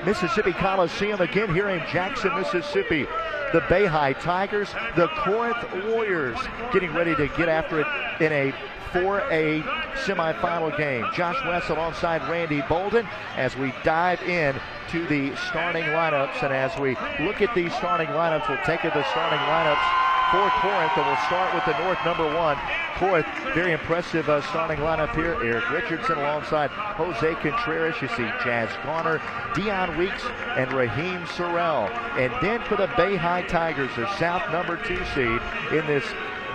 Mississippi Coliseum again here in Jackson, Mississippi. The Bay Tigers, the Corinth Warriors getting ready to get after it in a 4A semifinal game. Josh West alongside Randy Bolden as we dive in to the starting lineups. And as we look at these starting lineups, we'll take it the starting lineups for Corinth, and we'll start with the North #1. Corinth, very impressive starting lineup here. Eric Richardson alongside Jose Contreras. You see Jazz Garner, Dion Weeks, and Raheem Sorrell. And then for the Bay Tigers, the South #2 seed in this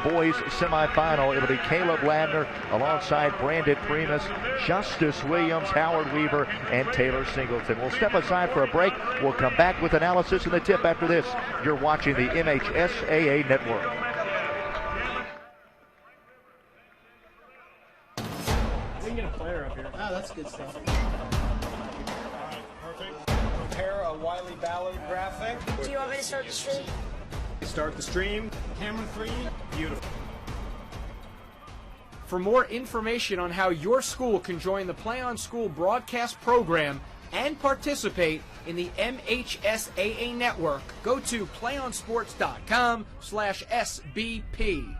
boys semifinal, it'll be Caleb Ladner alongside Brandon Primus, Justice Williams, Howard Weaver, and Taylor Singleton. We'll step aside for a break. We'll come back with analysis and the tip after this. You're watching the MHSAA Network. We can get a player up here. Oh, that's good stuff. Perfect. Prepare a Wiley Ballard graphic. Do you want me to start the stream? Start the stream. Camera 3. Beautiful. For more information on how your school can join the Play on School broadcast program and participate in the MHSAA network, go to playonsports.com/SBP.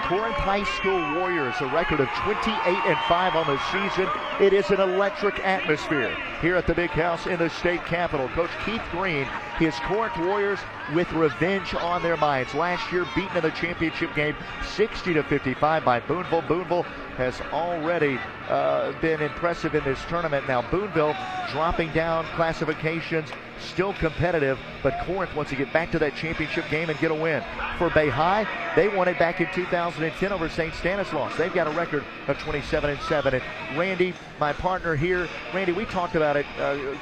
Corinth High School Warriors, a record of 28-5 on the season. It is an electric atmosphere here at the Big House in the state capitol. Coach Keith Green, his Corinth Warriors with revenge on their minds. Last year beaten in the championship game 60-55 by Boonville. Boonville has already been impressive in this tournament. Now Boonville dropping down classifications, still competitive, but Corinth wants to get back to that championship game and get a win. For Bay High, they won it back in 2010 over St. Stanislaus. They've got a record of 27-7. And Randy, my partner here, Randy, we talked about it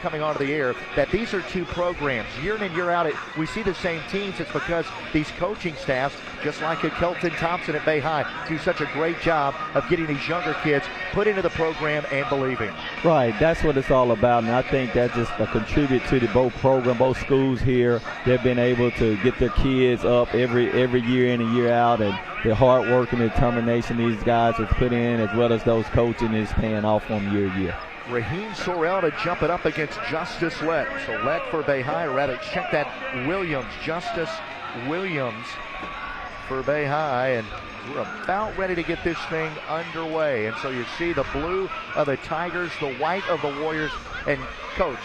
coming onto the air, that these are two programs. Year in and year out, we see the same teams. It's because these coaching staffs, just like a Kelton Thompson at Bay High, do such a great job of getting these younger kids put into the program and believing. Right, that's what it's all about, and I think that just contribute to the both program, both schools here. They've been able to get their kids up every year in and year out, and the hard work and determination these guys have put in, as well as those coaching, is paying off for them year to year. Raheem Sorrell to jump it up against Justice Lett. So Lett for Bay High, or rather check that Williams, Justice Williams for Bay High, and we're about ready to get this thing underway. And so you see the blue of the Tigers, the white of the Warriors, and Coach,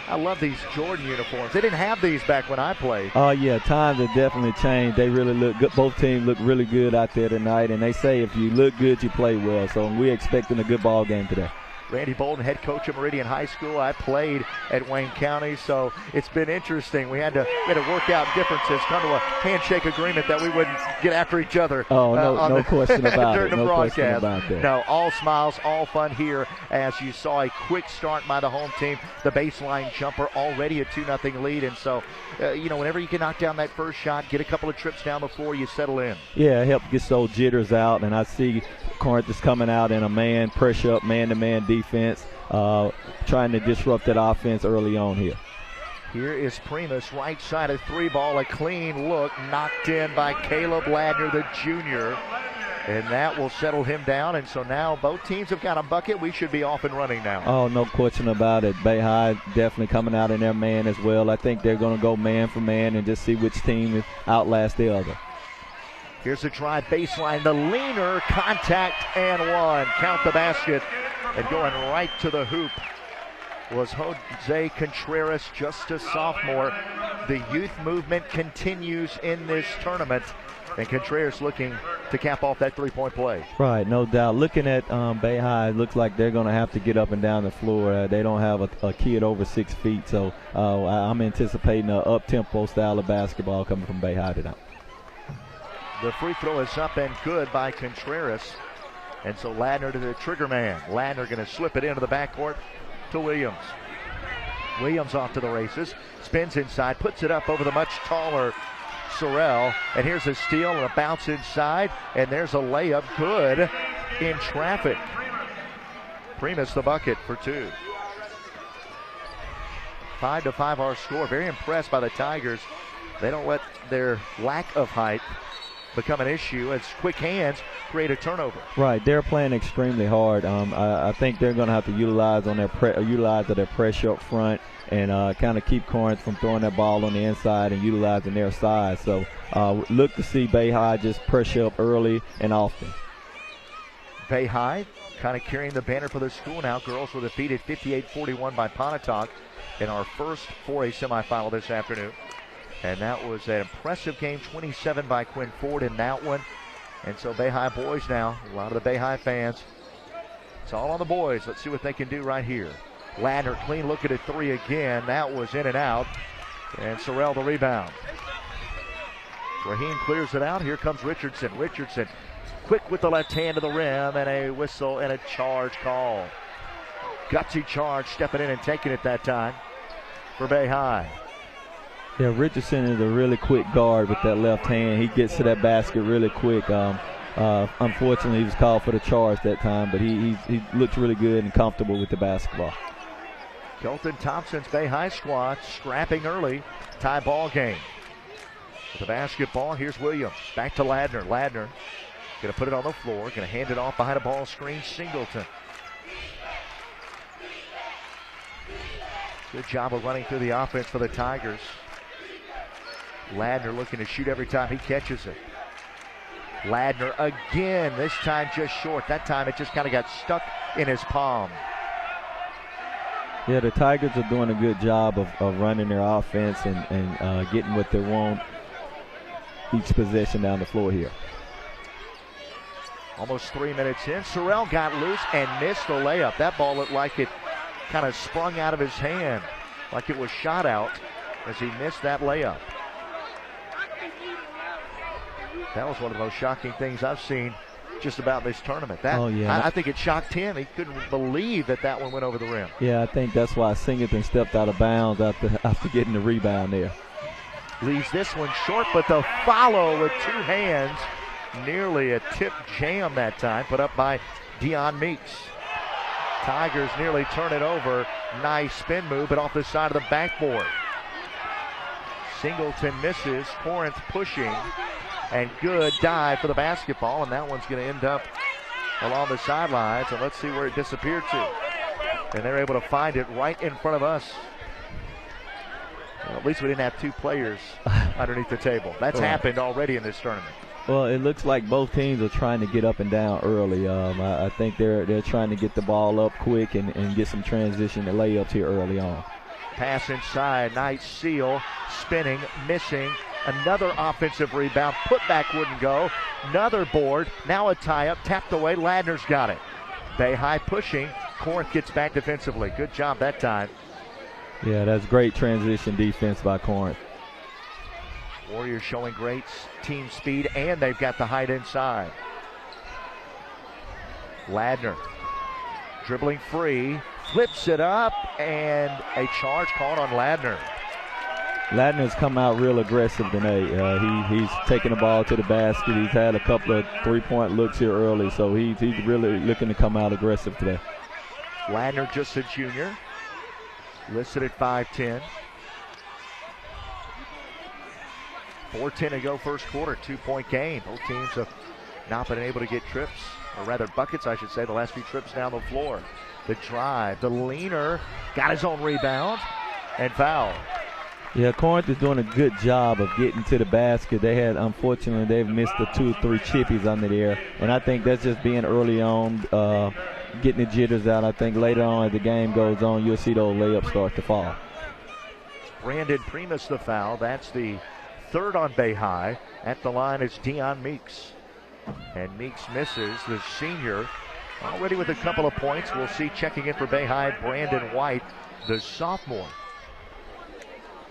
I love these Jordan uniforms. They didn't have these back when I played. Oh, yeah, times have definitely changed. They really look good. Both teams look really good out there tonight, and they say if you look good, you play well. So we're expecting a good ball game today. Randy Bolden, head coach at Meridian High School. I played at Wayne County, so it's been interesting. We had to work out differences, come to a handshake agreement that we wouldn't get after each other. Oh, no question about during it. the No broadcast. question about that. No, all smiles, all fun here as you saw a quick start by the home team. The baseline jumper, already a 2-0 lead, and so, whenever you can knock down that first shot, get a couple of trips down the floor, you settle in. Yeah, help get those jitters out, and I see Corinth is coming out in a pressure up, man-to-man defense, trying to disrupt that offense early on here. Here is Primus, right side of three ball, a clean look, knocked in by Caleb Ladner, the junior, and that will settle him down. And so now both teams have got a bucket. We should be off and running now. Oh, no question about it. Bay High definitely coming out in their man as well. I think they're going to go man for man and just see which team outlasts the other. Here's the drive baseline, the leaner, contact, and one. Count the basket, and going right to the hoop was Jose Contreras, just a sophomore. The youth movement continues in this tournament, and Contreras looking to cap off that three-point play. Right, no doubt. Looking at Bay High, it looks like they're going to have to get up and down the floor. They don't have a kid over 6 feet, so I'm anticipating an up-tempo style of basketball coming from Bay High tonight. The free throw is up and good by Contreras. And so Ladner to the trigger man. Ladner going to slip it into the backcourt to Williams. Williams off to the races. Spins inside, puts it up over the much taller Sorrell. And here's a steal and a bounce inside. And there's a layup good in traffic. Primus the bucket for two. 5-5 our score. Very impressed by the Tigers. They don't let their lack of height become an issue as quick hands create a turnover. Right, they're playing extremely hard. I think they're going to have to utilize their pressure up front and kind of keep Corinth from throwing that ball on the inside and utilizing their size. So look to see Bay High just pressure up early and often. Bay High kind of carrying the banner for the school now. Girls were defeated 58-41 by Pontotoc in our first 4A semifinal this afternoon. And that was an impressive game, 27 by Quinn Ford in that one. And so Bay High boys now, a lot of the Bay High fans, it's all on the boys. Let's see what they can do right here. Ladner clean look at a three again. That was in and out. And Sorrell the rebound. Raheem clears it out. Here comes Richardson. Richardson quick with the left hand to the rim and a whistle and a charge call. Gutsy charge stepping in and taking it that time for Bay High. Yeah, Richardson is a really quick guard with that left hand. He gets to that basket really quick. Unfortunately, he was called for the charge that time, but he looked really good and comfortable with the basketball. Kelton Thompson's Bay High squad scrapping early. Tie ball game. With the basketball, here's Williams. Back to Ladner. Ladner going to put it on the floor. Going to hand it off behind a ball screen. Singleton. Good job of running through the offense for the Tigers. Ladner looking to shoot every time he catches it. Ladner again, this time just short. That time it just kind of got stuck in his palm. Yeah, the Tigers are doing a good job of running their offense and getting what they want each possession down the floor here. Almost 3 minutes in. Sorrell got loose and missed the layup. That ball looked like it kind of sprung out of his hand, like it was shot out as he missed that layup. That was one of the most shocking things I've seen just about this tournament. I think it shocked him. He couldn't believe that one went over the rim. Yeah, I think that's why Singleton stepped out of bounds after getting the rebound there. Leaves this one short, but the follow with two hands. Nearly a tip jam that time, put up by Deion Meeks. Tigers nearly turn it over. Nice spin move, but off the side of the backboard. Singleton misses. Corinth pushing. And good dive for the basketball, and that one's going to end up along the sidelines. And let's see where it disappeared to. And they're able to find it right in front of us. Well, at least we didn't have two players underneath the table. That's happened already in this tournament. Well, it looks like both teams are trying to get up and down early. I think they're trying to get the ball up quick and get some transition and layups here early on. Pass inside, nice seal, spinning, missing. Another offensive rebound, putback wouldn't go. Another board, now a tie-up, tapped away. Ladner's got it. Bay High pushing. Corinth gets back defensively. Good job that time. Yeah, that's great transition defense by Corinth. Warriors showing great team speed, and they've got the height inside. Ladner dribbling free, flips it up, and a charge called on Ladner. Ladner's come out real aggressive tonight. He's taking the ball to the basket. He's had a couple of three-point looks here early, so he's really looking to come out aggressive today. Ladner, just a junior, listed at 5'10". 4:10 to go first quarter, 2-point game. Both teams have not been able to get trips, or rather buckets, I should say, the last few trips down the floor. The drive, the leaner, got his own rebound, and foul. Yeah, Corinth is doing a good job of getting to the basket. Unfortunately, they've missed the 2 or 3 chippies under there, and I think that's just being early on, getting the jitters out. I think later on as the game goes on, you'll see those layups start to fall. Brandon Primus the foul. That's the third on Bay High. At the line is Deion Meeks. And Meeks misses, the senior, already with a couple of points. We'll see checking in for Bay High, Brandon White, the sophomore.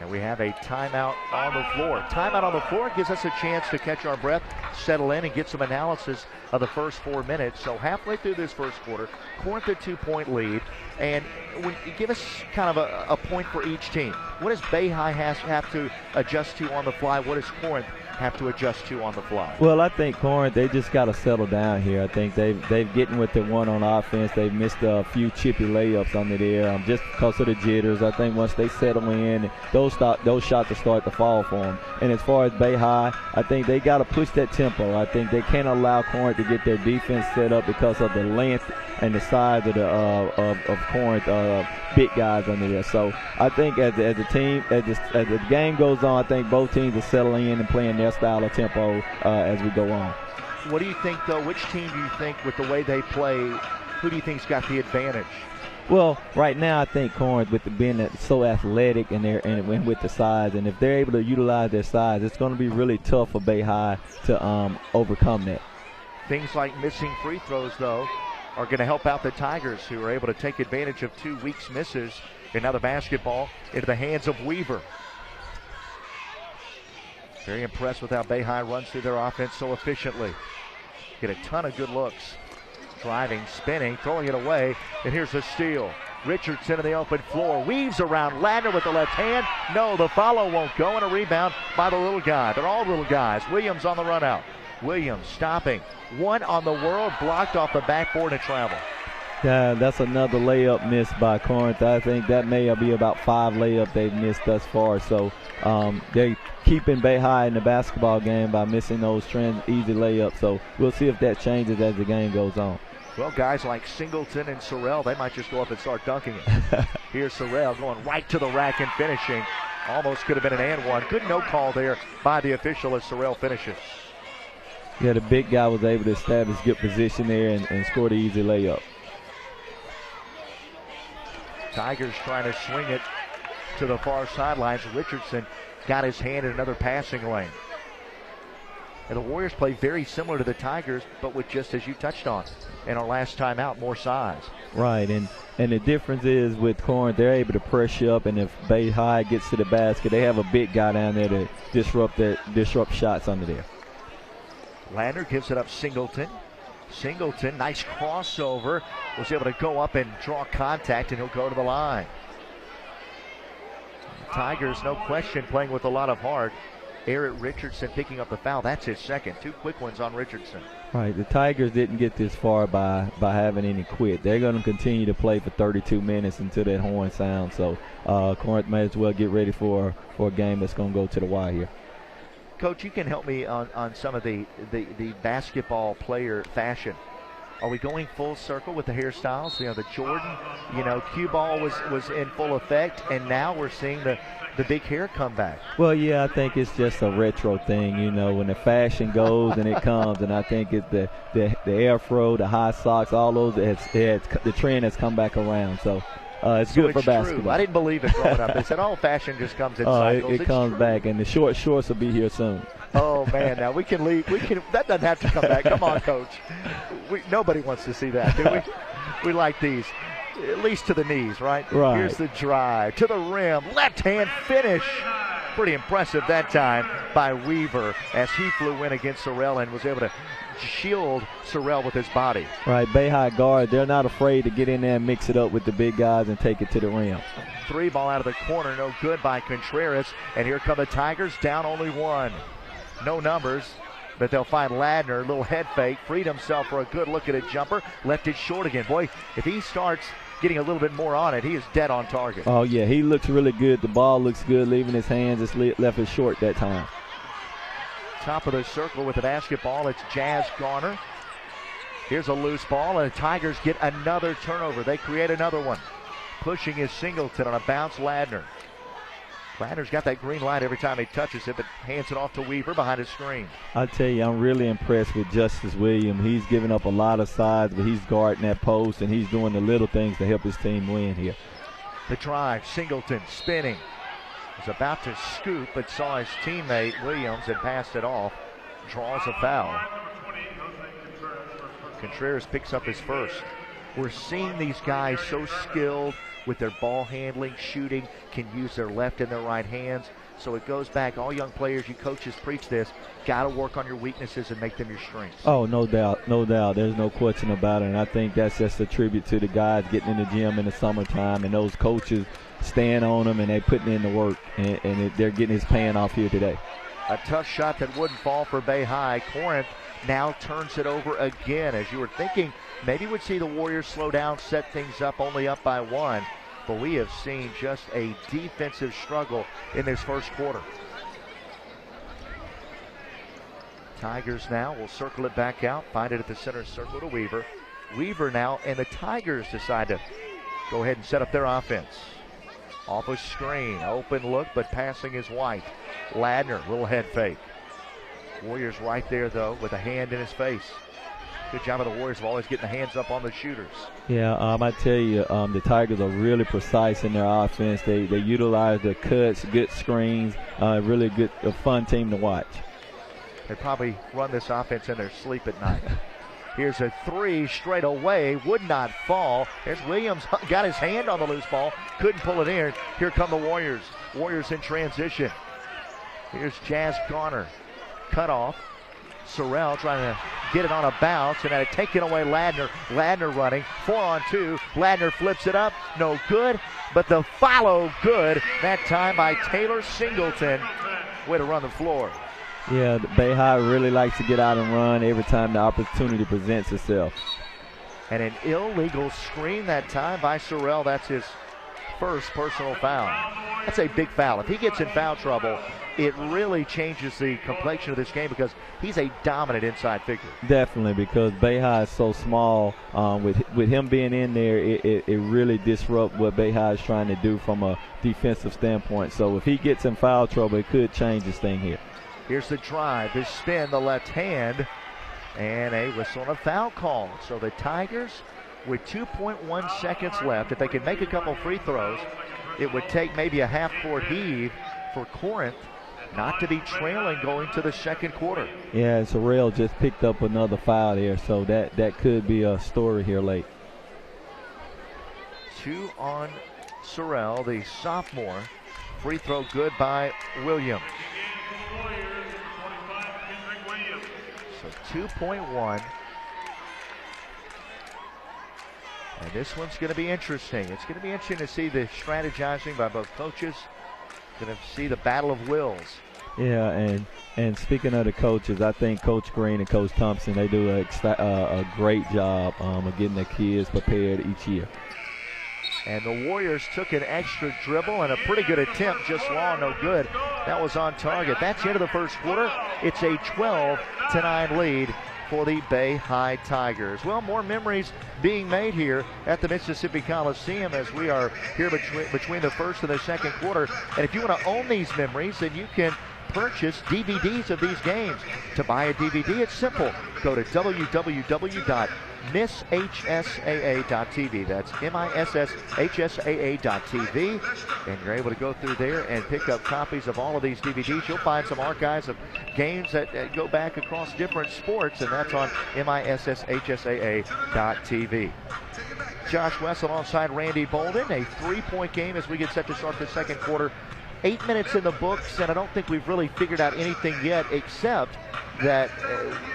And we have a timeout on the floor. Timeout on the floor gives us a chance to catch our breath, settle in, and get some analysis of the first 4 minutes. So halfway through this first quarter, Corinth a 2-point lead. And when you give us kind of a point for each team. What does Bay High have to adjust to on the fly? What does Corinth have to adjust to on the fly? Well, I think Corinth, they just got to settle down here. I think they've getting what they want on offense. They've missed a few chippy layups under there just because of the jitters. I think once they settle in, those shots will start to fall for them. And as far as Bay High, I think they got to push that tempo. I think they can't allow Corinth to get their defense set up because of the length and the size of the of Corinth big guys under there. So I think as a team, as the game goes on, I think both teams are settling in and playing their style of tempo as we go on. What do you think, though? Which team do you think, with the way they play, who do you think's got the advantage? Well, right now I think Corinth, with being so athletic and with the size, and if they're able to utilize their size, it's going to be really tough for Bay High to overcome that. Things like missing free throws, though, are going to help out the Tigers, who are able to take advantage of 2 weeks' misses. And now the basketball into the hands of Weaver. Very impressed with how Bay High runs through their offense so efficiently. Get a ton of good looks. Driving, spinning, throwing it away, and here's a steal. Richardson in the open floor, weaves around Ladner with the left hand. No, the follow won't go, and a rebound by the little guy. They're all little guys. Williams on the run out. Williams stopping. One on the world, blocked off the backboard and travel. Yeah, that's another layup missed by Corinth. I think that may be about 5 layups they've missed thus far. So they're keeping Bay High in the basketball game by missing those easy layups. So we'll see if that changes as the game goes on. Well, guys like Singleton and Sorrell, they might just go up and start dunking it. Here's Sorrell going right to the rack and finishing. Almost could have been an and one. Good no call there by the official as Sorrell finishes. Yeah, the big guy was able to establish good position there and score the easy layup. Tigers trying to swing it to the far sidelines. Richardson got his hand in another passing lane. And the Warriors play very similar to the Tigers, but with, just as you touched on in our last time out, more size. Right, and the difference is with Corinth, they're able to pressure up, and if Bay High gets to the basket, they have a big guy down there to disrupt shots under there. Lander gives it up Singleton. Singleton, nice crossover, was able to go up and draw contact, and he'll go to the line. The Tigers, no question, playing with a lot of heart. Eric Richardson picking up the foul. That's his second. 2 quick ones on Richardson. Right. The Tigers didn't get this far by having any quit. They're going to continue to play for 32 minutes until that horn sounds. So Corinth may as well get ready for a game that's going to go to the wire here. Coach, you can help me on some of the basketball player fashion. Are we going full circle with the hairstyles? You know, the Jordan, cue ball was in full effect, and now we're seeing the big hair come back. Well, yeah, I think it's just a retro thing, when the fashion goes and it comes, and I think it's the afro, the high socks, all those, the trend has come back around. So it's good for basketball. True. I didn't believe it growing up. They said, fashion just comes in cycles. It comes back, and the short shorts will be here soon. Oh, man, now we can leave. That doesn't have to come back. Come on, Coach. Nobody wants to see that, do we? We like these, at least to the knees, right? Right. Here's the drive to the rim. Left-hand finish. Pretty impressive that time by Weaver as he flew in against Sorrell and was able to shield Sorrell with his body. Right, Bay High guard, they're not afraid to get in there and mix it up with the big guys and take it to the rim. 3 ball out of the corner, no good by Contreras. And here come the Tigers, down only 1. No numbers, but they'll find Ladner, little head fake, freed himself for a good look at a jumper, left it short again. Boy, if he starts getting a little bit more on it, he is dead on target. Oh, yeah, he looks really good. The ball looks good, leaving his hands, just left it short that time. Top of the circle with the basketball, it's Jazz Garner. Here's a loose ball, and the Tigers get another turnover. They create another one. Pushing is Singleton on a bounce, Ladner. Ladner's got that green light every time he touches it, but hands it off to Weaver behind his screen. I tell you, I'm really impressed with Justice Williams. He's giving up a lot of size, but he's guarding that post, and he's doing the little things to help his team win here. The drive, Singleton spinning. Was about to scoop, but saw his teammate Williams and passed it off. Draws a foul. Contreras picks up his first. We're seeing these guys so skilled with their ball handling, shooting, can use their left and their right hands. So it goes back, all young players, you coaches preach this, got to work on your weaknesses and make them your strengths. Oh, no doubt, no doubt. There's no question about it. And I think that's just a tribute to the guys getting in the gym in the summertime and those coaches staying on them and they putting in the work, and they're getting his paying off here today. A tough shot that wouldn't fall for Bay High. Corinth now turns it over again. As you were thinking, maybe we'd see the Warriors slow down, set things up, only up by one. But we have seen just a defensive struggle in this first quarter. Tigers now will circle it back out, find it at the center circle to Weaver. Weaver now, and the Tigers decide to go ahead and set up their offense. Off a screen, open look, but passing is White. Ladner, little head fake. Warriors right there, though, with a hand in his face. Good job of the Warriors of always getting the hands up on the shooters. Yeah, I tell you, the Tigers are really precise in their offense. They utilize the cuts, good screens, really good, a fun team to watch. They probably run this offense in their sleep at night. Here's a three straight away, would not fall. There's Williams, got his hand on the loose ball, couldn't pull it in. Here come the Warriors. Warriors in transition. Here's Jazz Garner, cut off. Sorrell trying to get it on a bounce, and had it taken away Ladner. Ladner running, 4-on-2. Ladner flips it up, no good, but the follow good. That time by Taylor Singleton. Way to run the floor. Yeah, the Bay High really likes to get out and run every time the opportunity presents itself. And an illegal screen that time by Sorrell. That's his first personal foul. That's a big foul. If he gets in foul trouble, it really changes the complexion of this game because he's a dominant inside figure. Definitely, because Bay High is so small. With him being in there, it really disrupts what Bay High is trying to do from a defensive standpoint. So if he gets in foul trouble, it could change this thing here. Here's the drive, his spin, the left hand, and a whistle and a foul call. So the Tigers, with 2.1 seconds left, if they can make a couple free throws, it would take maybe a half-court heave for Corinth not to be trailing going to the second quarter. Yeah, and Sorrell just picked up another foul there, so that could be a story here late. 2 on Sorrell, the sophomore. Free throw good by Williams. So 2.1. And this one's going to be interesting. It's going to be interesting to see the strategizing by both coaches. Going to see the battle of wills. Yeah, and speaking of the coaches, I think Coach Green and Coach Thompson, they do a great job of getting their kids prepared each year. And the Warriors took an extra dribble and a pretty good attempt, just long, no good. That was on target. That's the end of the first quarter. It's a 12-9 lead for the Bay High Tigers. Well, more memories being made here at the Mississippi Coliseum as we are here between the first and the second quarter. And if you want to own these memories, then you can purchase DVDs of these games. To buy a DVD, it's simple. Go to www.MHSAA.tv. That's MISSHSAA.tv. And you're able to go through there and pick up copies of all of these DVDs. You'll find some archives of games that go back across different sports, and that's on MISSHSAA.tv. Josh West alongside Randy Bolden. A three-point game as we get set to start the second quarter. 8 minutes in the books, and I don't think we've really figured out anything yet except that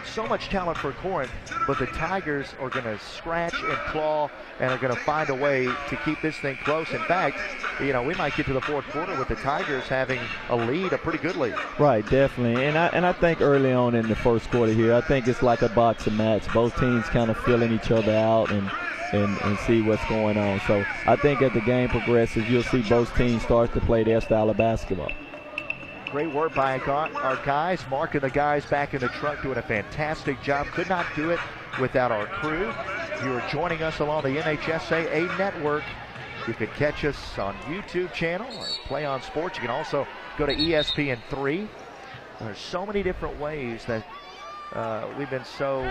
so much talent for Corinth, but the Tigers are going to scratch and claw and are going to find a way to keep this thing close. In fact, we might get to the fourth quarter with the Tigers having a lead, a pretty good lead. Right, definitely. And I think early on in the first quarter here, I think it's like a boxing match. Both teams kind of feeling each other out and see what's going on. So I think as the game progresses, you'll see both teams start to play their style of basketball. Great work by our guys, marking the guys back in the truck, doing a fantastic job. Could not do it without our crew. You are joining us along the MHSAA network. You can catch us on YouTube channel or Play on Sports. You can also go to ESPN3. There's so many different ways that we've been so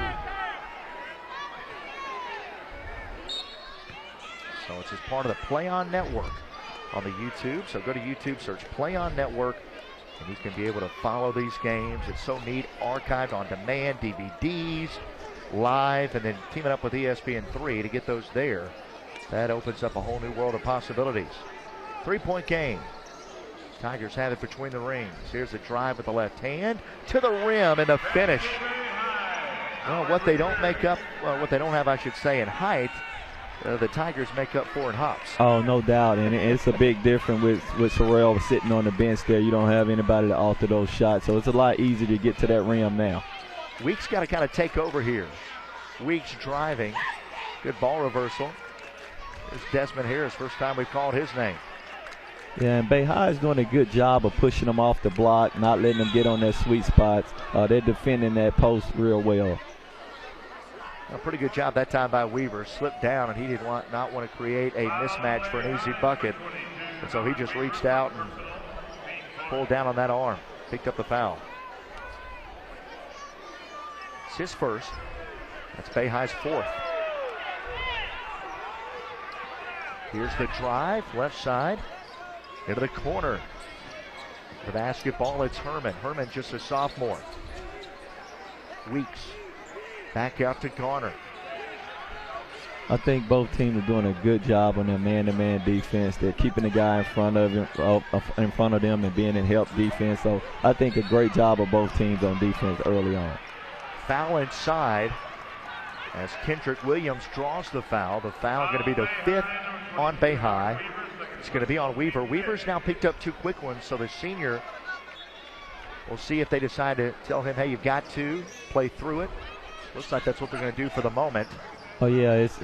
it's just part of the Play On Network on the YouTube. So go to YouTube, search Play On Network, and you can be able to follow these games. It's so neat, archived on demand, DVDs, live, and then teaming up with ESPN3 to get those there. That opens up a whole new world of possibilities. Three-point game. Tigers have it between the rings. Here's the drive with the left hand to the rim and the finish. Well, what they don't have, I should say, in height, the Tigers make up for in hops. Oh, no doubt, and it's a big difference with Sorrell sitting on the bench there. You don't have anybody to alter those shots, so it's a lot easier to get to that rim now. Weeks got to kind of take over here. Weeks driving. Good ball reversal. Here's Desmond Harris, first time we've called his name. Yeah, and Bay High is doing a good job of pushing them off the block, not letting them get on their sweet spots. They're defending that post real well. A pretty good job that time by Weaver. Slipped down, and he did not want to create a mismatch for an easy bucket. And so he just reached out and pulled down on that arm. Picked up the foul. It's his first. That's Bay High's fourth. Here's the drive, left side, into the corner. The basketball, it's Herman. Herman just a sophomore. Weeks. Back out to Garner. I think both teams are doing a good job on their man-to-man defense. They're keeping the guy in front of them and being in help defense. So I think a great job of both teams on defense early on. Foul inside as Kendrick Williams draws the foul. The foul going to be the fifth on Bay High. It's going to be on Weaver. Weaver's now picked up two quick ones, so the senior will see if they decide to tell him, hey, you've got to play through it. Looks like that's what they're going to do for the moment. Oh, yeah, it's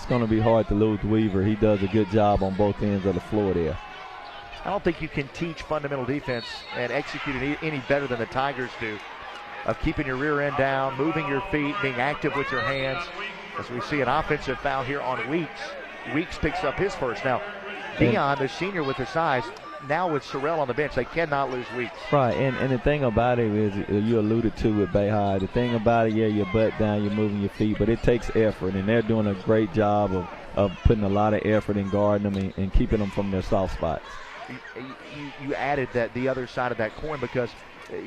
going to be hard to lose Weaver. He does a good job on both ends of the floor there. I don't think you can teach fundamental defense and execute it any better than the Tigers do, of keeping your rear end down, moving your feet, being active with your hands. As we see an offensive foul here on Weeks. Weeks picks up his first. Now, Dion, the senior with the size, now with Sorrell on the bench, they cannot lose Weeks. Right, and the thing about it is, you alluded to with Bay High, the thing about it, yeah, your butt down, you're moving your feet, but it takes effort, and they're doing a great job of putting a lot of effort in guarding them and keeping them from their soft spots. You added that the other side of that coin, because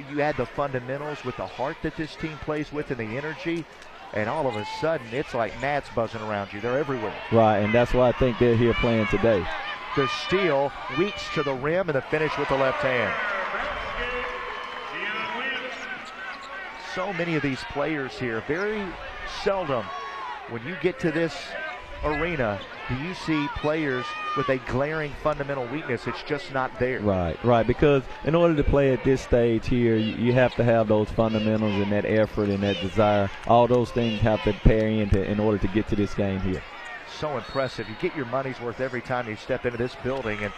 you add the fundamentals with the heart that this team plays with and the energy, and all of a sudden it's like gnats buzzing around you. They're everywhere. Right, and that's why I think they're here playing today. The steal, Weeks to the rim, and the finish with the left hand. So many of these players here, very seldom when you get to this arena do you see players with a glaring fundamental weakness. It's just not there. Right, because in order to play at this stage here, you have to have those fundamentals and that effort and that desire. All those things have to pair in order to get to this game here. So impressive. You get your money's worth every time you step into this building, and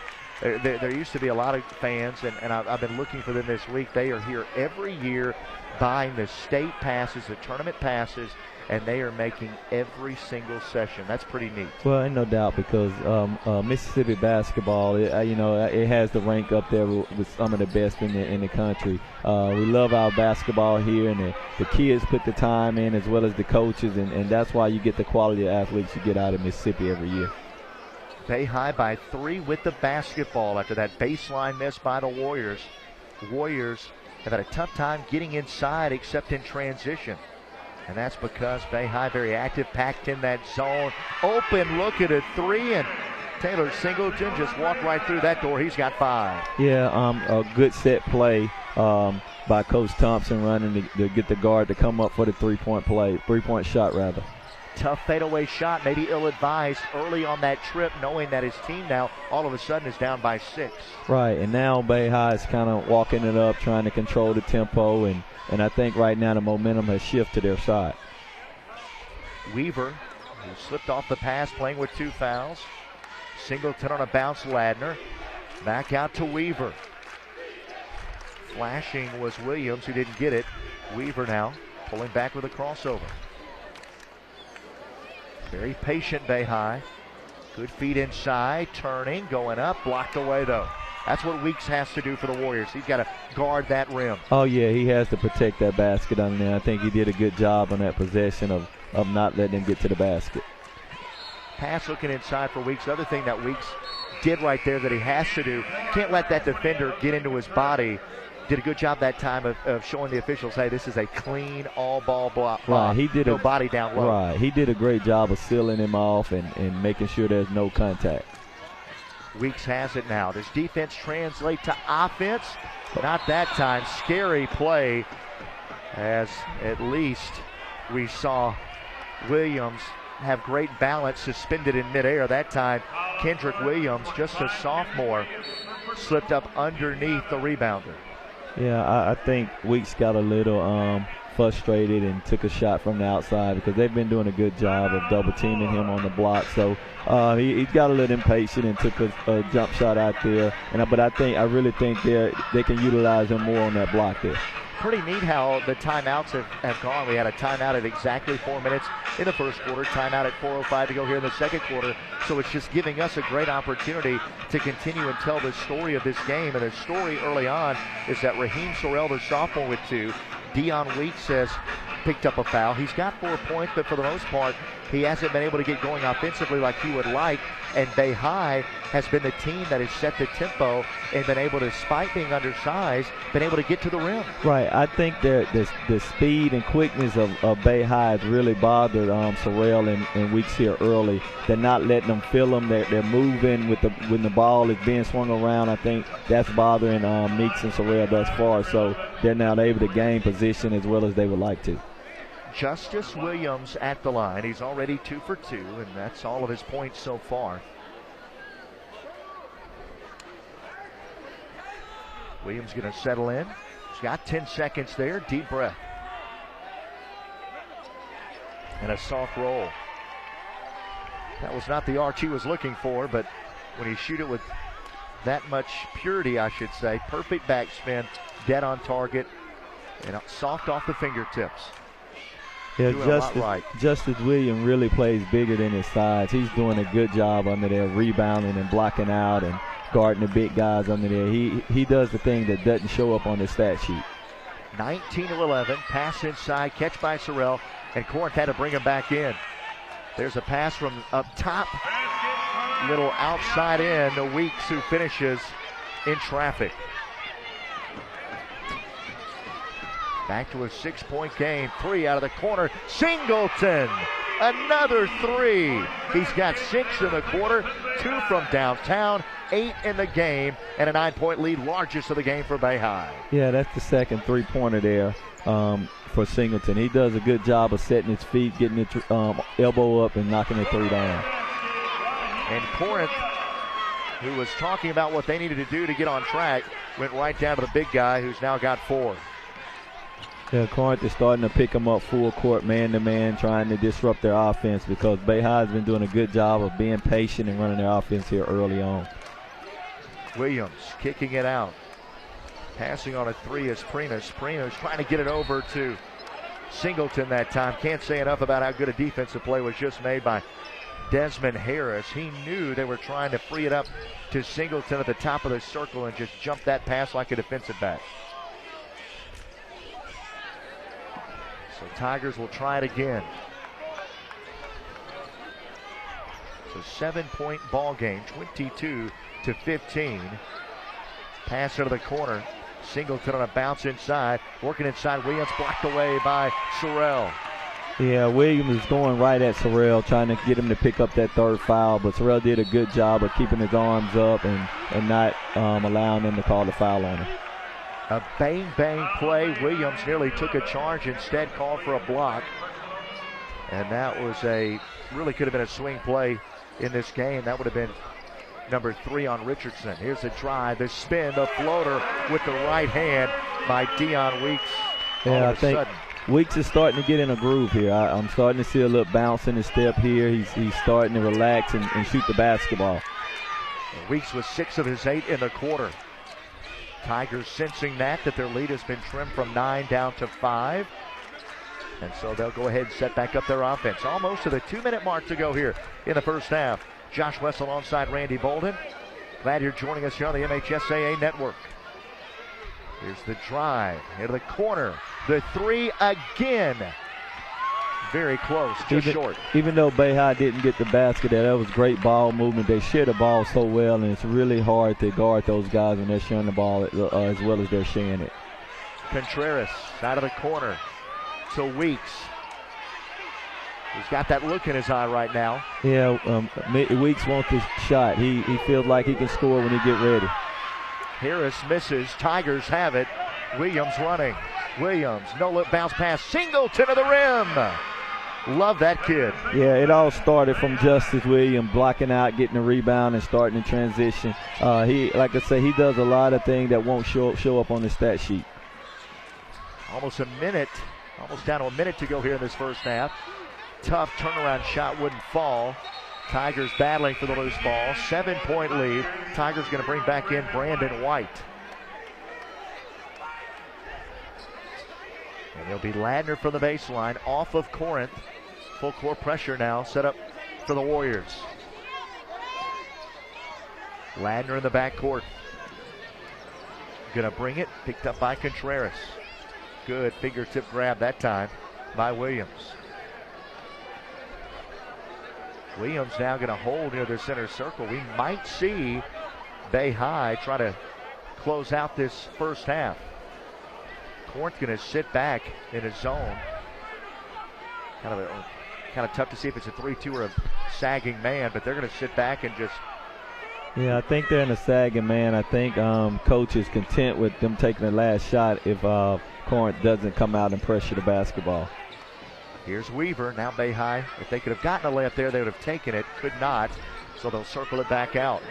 there used to be a lot of fans, and I've been looking for them this week. They are here every year buying the state passes, the tournament passes, and they are making every single session. That's pretty neat. Well, ain't no doubt, because Mississippi basketball, it has the rank up there with some of the best in the country. We love our basketball here, and the kids put the time in as well as the coaches, and that's why you get the quality of athletes you get out of Mississippi every year. Bay High by 3 with the basketball after that baseline miss by the Warriors. Warriors have had a tough time getting inside except in transition. And that's because Bay High very active, packed in that zone. Open look at a 3, and Taylor Singleton just walked right through that door. He's got 5. Yeah, a good set play by Coach Thompson, running to get the guard to come up for the three-point shot rather. Tough fadeaway shot, maybe ill-advised early on that trip, knowing that his team now all of a sudden is down by 6. Right, and now Bay High is kind of walking it up, trying to control the tempo, and I think right now the momentum has shifted to their side. Weaver, who slipped off the pass, playing with 2 fouls. Singleton on a bounce, Ladner. Back out to Weaver. Flashing was Williams, who didn't get it. Weaver now pulling back with a crossover. Very patient Bay High. Good feet inside, turning, going up, blocked away though. That's what Weeks has to do for the Warriors. He's got to guard that rim. Oh, yeah, he has to protect that basket on there. I think he did a good job on that possession of not letting him get to the basket. Pass looking inside for Weeks. The other thing that Weeks did right there that he has to do, can't let that defender get into his body. Did a good job that time of showing the officials, hey, this is a clean all-ball block. Right, he did no body down low. Right, he did a great job of sealing him off and making sure there's no contact. Weeks has it now. Does defense translate to offense? Not that time. Scary play, as at least we saw Williams have great balance suspended in midair. That time, Kendrick Williams, just a sophomore, slipped up underneath the rebounder. Yeah, I think Weeks got a little frustrated and took a shot from the outside because they've been doing a good job of double teaming him on the block. So he got a little impatient and took a jump shot out there. But I really think they can utilize him more on that block there. Pretty neat how the timeouts have gone. We had a timeout at exactly 4 minutes in the first quarter, timeout at 4:05 to go here in the second quarter. So it's just giving us a great opportunity to continue and tell the story of this game. And the story early on is that Raheem Sorrell, the sophomore, with 2. Dion Weeks has picked up a foul. He's got 4 points, but for the most part, he hasn't been able to get going offensively like he would like. And Bay High has been the team that has set the tempo and been able to, despite being undersized, been able to get to the rim. Right. I think the speed and quickness of Bay High has really bothered Sorrell and Weeks here early. They're not letting them feel them. They're moving when the ball is being swung around. I think that's bothering Meeks and Sorrell thus far. So they're not able to gain position as well as they would like to. Justice Williams at the line. He's already 2 for 2, and that's all of his points so far. Williams going to settle in. He's got 10 seconds there. Deep breath. And a soft roll. That was not the arch he was looking for, but when you shoot it with that much purity, I should say, perfect backspin, dead on target, and soft off the fingertips. Yeah, Justice Williams really plays bigger than his size. He's doing a good job under there, rebounding and blocking out and guarding the big guys under there. He does the thing that doesn't show up on the stat sheet. 19-11, pass inside, catch by Sorrell, and Corinth had to bring him back in. There's a pass from up top, little outside in to Weeks, who finishes in traffic. Back to a 6-point game. 3 out of the corner. Singleton, another 3. He's got 6 in the quarter, 2 from downtown, 8 in the game, and a 9-point lead, largest of the game for Bay High. Yeah, that's the second 3-pointer there for Singleton. He does a good job of setting his feet, getting his elbow up, and knocking the 3 down. And Corinth, who was talking about what they needed to do to get on track, went right down to the big guy, who's now got 4. Yeah, Corinth is starting to pick them up full court, man-to-man, trying to disrupt their offense because Bay High has been doing a good job of being patient and running their offense here early on. Williams kicking it out. Passing on a 3 is Primus. Primus trying to get it over to Singleton that time. Can't say enough about how good a defensive play was just made by Desmond Harris. He knew they were trying to free it up to Singleton at the top of the circle and just jump that pass like a defensive back. So Tigers will try it again. It's a 7-point ball game, 22-15. Pass into the corner. Singleton on a bounce inside. Working inside. Williams blocked away by Sorrell. Yeah, Williams is going right at Sorrell, trying to get him to pick up that 3rd foul, but Sorrell did a good job of keeping his arms up and not allowing them to call the foul on him. A bang-bang play. Williams nearly took a charge, instead called for a block. And that was really could have been a swing play in this game. That would have been number 3 on Richardson. Here's the drive, the spin, the floater with the right hand by Dion Weeks. Yeah, I think Weeks is starting to get in a groove here. I'm starting to see a little bounce in his step here. He's starting to relax and shoot the basketball. Weeks was 6 of his 8 in the quarter. Tigers sensing that their lead has been trimmed from 9 down to 5. And so they'll go ahead and set back up their offense. Almost to the 2-minute mark to go here in the first half. Josh Wessel alongside Randy Bolden. Glad you're joining us here on the MHSAA Network. Here's the drive into the corner. The 3 again. Very close, just short. Even though Bay High didn't get the basket, that was great ball movement. They share the ball so well, and it's really hard to guard those guys when they're sharing the ball as well as they're sharing it. Contreras out of the corner to Weeks. He's got that look in his eye right now. Yeah, Weeks wants this shot. He feels like he can score when he get ready. Harris misses. Tigers have it. Williams running. Williams, no-look bounce pass. Singleton to the rim. Love that kid. Yeah, it all started from Justice Williams blocking out, getting the rebound, and starting the transition. He, like I say, he does a lot of things that won't show up on the stat sheet. Almost down to a minute to go here in this first half. Tough turnaround shot wouldn't fall. Tigers battling for the loose ball. 7-point lead. Tigers going to bring back in Brandon White. And it'll be Ladner from the baseline off of Corinth. Full court pressure now set up for the Warriors. Ladner in the backcourt. Gonna bring it, picked up by Contreras. Good fingertip grab that time by Williams. Williams now gonna hold near the center circle. We might see Bay High try to close out this first half. Corinth gonna sit back in his zone. Kind of tough to see if it's a 3-2 or a sagging man, but they're gonna sit back and just. Yeah, I think they're in a sagging man. I think coach is content with them taking the last shot if Corinth doesn't come out and pressure the basketball. Here's Weaver. Now Bay High, if they could have gotten a layup there, they would have taken it. Could not, so they'll circle it back out.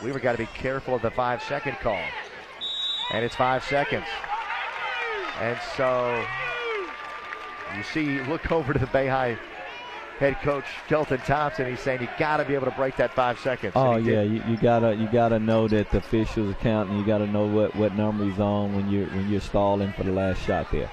Weaver got to be careful of the 5-second call. And it's 5 seconds. And so you see, look over to the Bay High head coach Kelton Thompson. He's saying you got to be able to break that 5 seconds. Oh yeah, you gotta know that the officials are counting. You gotta know what number he's on when you're stalling for the last shot there.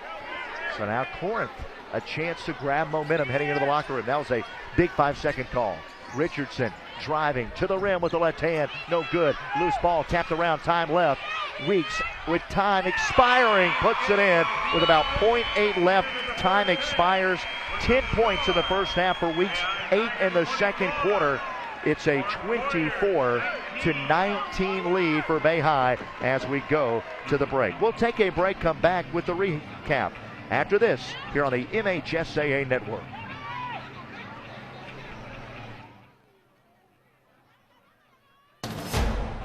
So now Corinth a chance to grab momentum heading into the locker room. That was a big 5-second call. Richardson driving to the rim with the left hand. No good. Loose ball tapped around. Time left. Weeks with time expiring puts it in with about 0.8 left. Time expires. 10 points in the first half for Weeks. 8 in the second quarter. It's a 24-19 lead for Bay High as we go to the break. We'll take a break. Come back with the recap after this here on the MHSAA Network.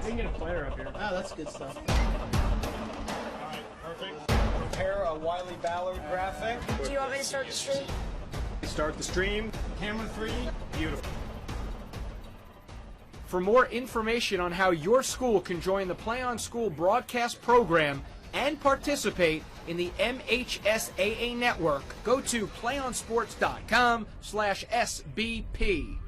We can get a player up here. Oh, that's good stuff. Alright, perfect. Prepare a Wiley Ballard graphic. Do you want me to start the stream? Start the stream. Camera 3. Beautiful. For more information on how your school can join the Play on School broadcast program and participate in the MHSAA network, go to playonsports.com/SBP.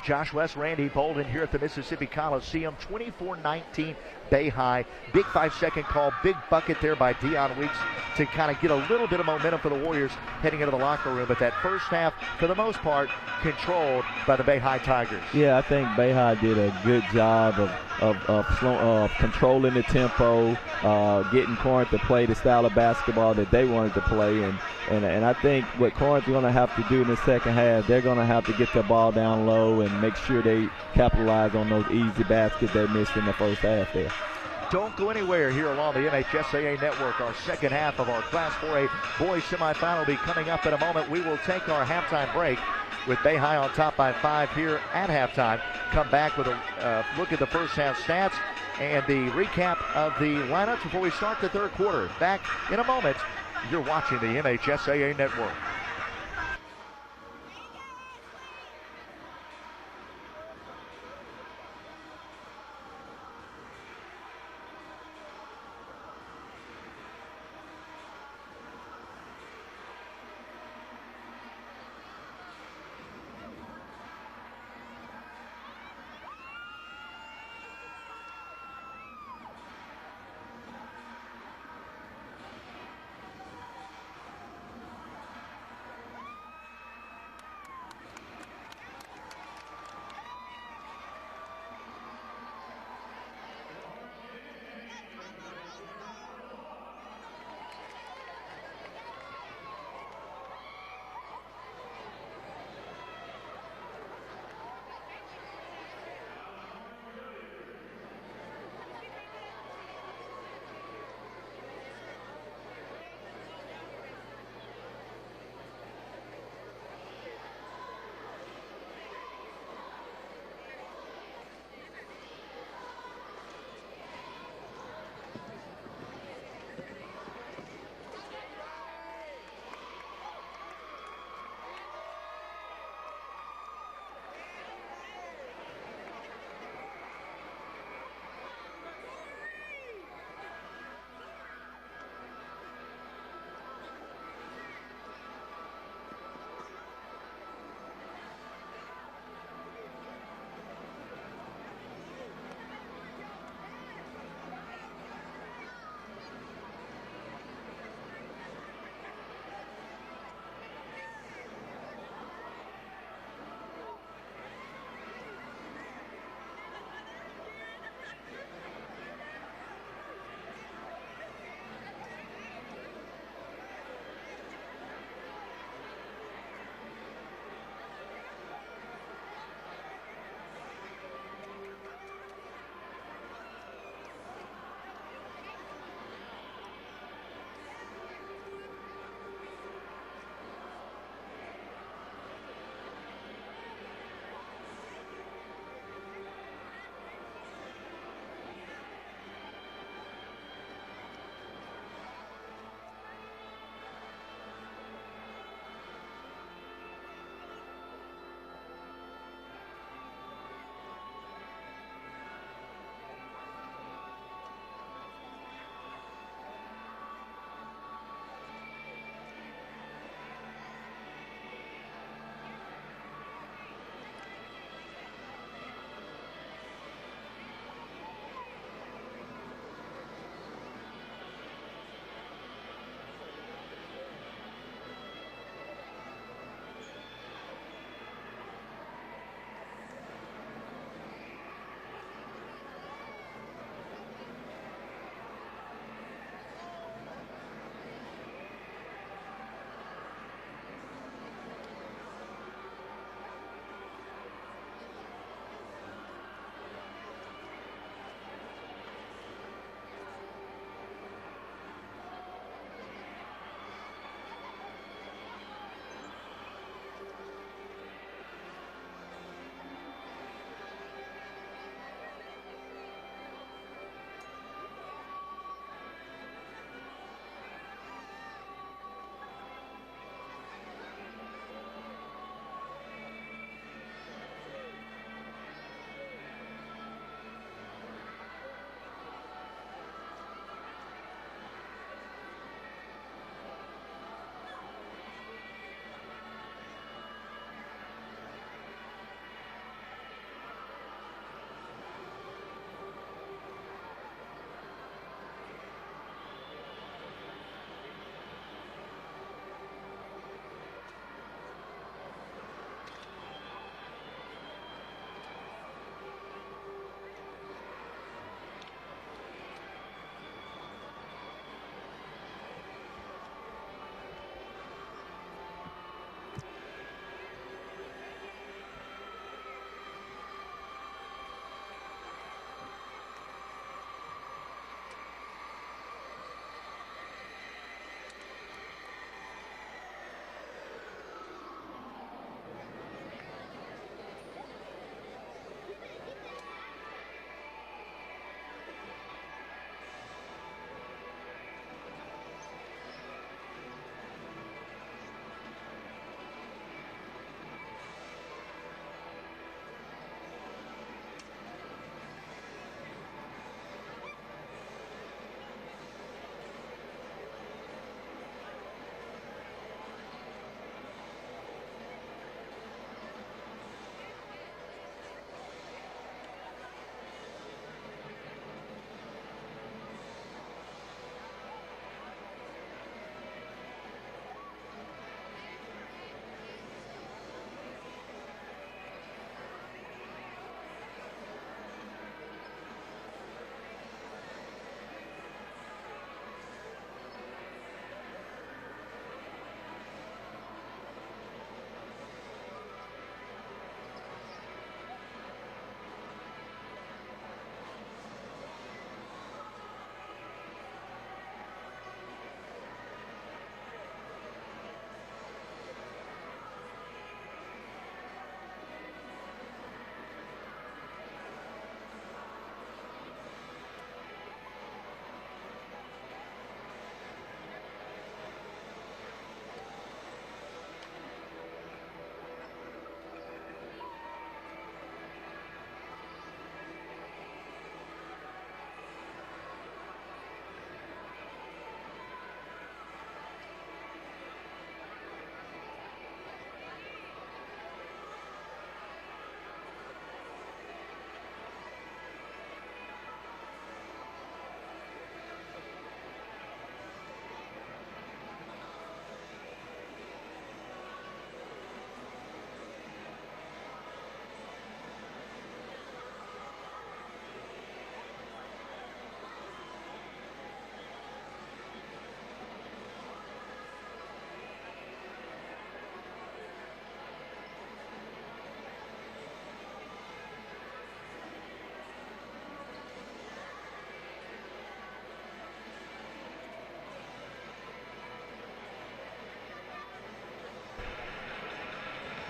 Josh West, Randy Bolden here at the Mississippi Coliseum. 24-19 Bay High. Big 5-second call. Big bucket there by Dion Weeks to kind of get a little bit of momentum for the Warriors heading into the locker room. But that first half, for the most part, controlled by the Bay High Tigers. Yeah, I think Bay High did a good job of controlling the tempo, getting Corinth to play the style of basketball that they wanted to play. And I think what Corinth is going to have to do in the second half, they're going to have to get the ball down low and make sure they capitalize on those easy baskets they missed in the first half there. Don't go anywhere here along the MHSAA network. Our second half of our Class 4A boys semifinal will be coming up in a moment. We will take our halftime break with Bay High on top by 5 here at halftime. Come back with a look at the first half stats and the recap of the lineups before we start the third quarter. Back in a moment. You're watching the MHSAA network.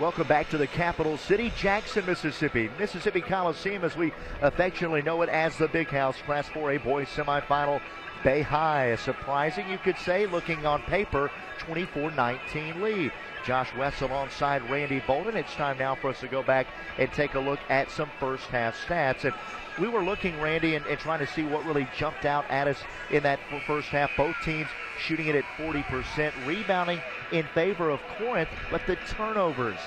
Welcome back to the capital city, Jackson, Mississippi. Mississippi Coliseum, as we affectionately know it as the Big House. Class 4A boys semifinal. Bay High, a surprising, you could say, looking on paper, 24-19 lead. Josh West alongside Randy Bolden. It's time now for us to go back and take a look at some first half stats. And we were looking, Randy, and trying to see what really jumped out at us in that first half. Both teams shooting it at 40%, rebounding in favor of Corinth, but the turnovers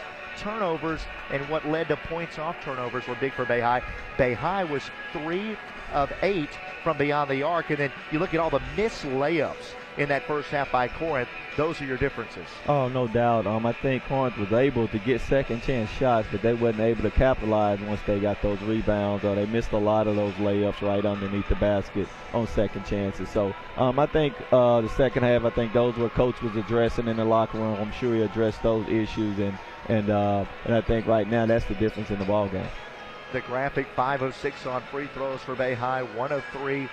and what led to points off turnovers were big for Bay High. Bay High was 3 of 8 from beyond the arc, and then you look at all the missed layups in that first half by Corinth. Those are your differences. Oh, no doubt. I think Corinth was able to get second chance shots, but they wasn't able to capitalize once they got those rebounds. They missed a lot of those layups right underneath the basket on second chances. So I think the second half, I think those were Coach was addressing in the locker room. I'm sure he addressed those issues, and I think right now that's the difference in the ball game. The graphic, 5 of 6 on free throws for Bay High, 1 of 3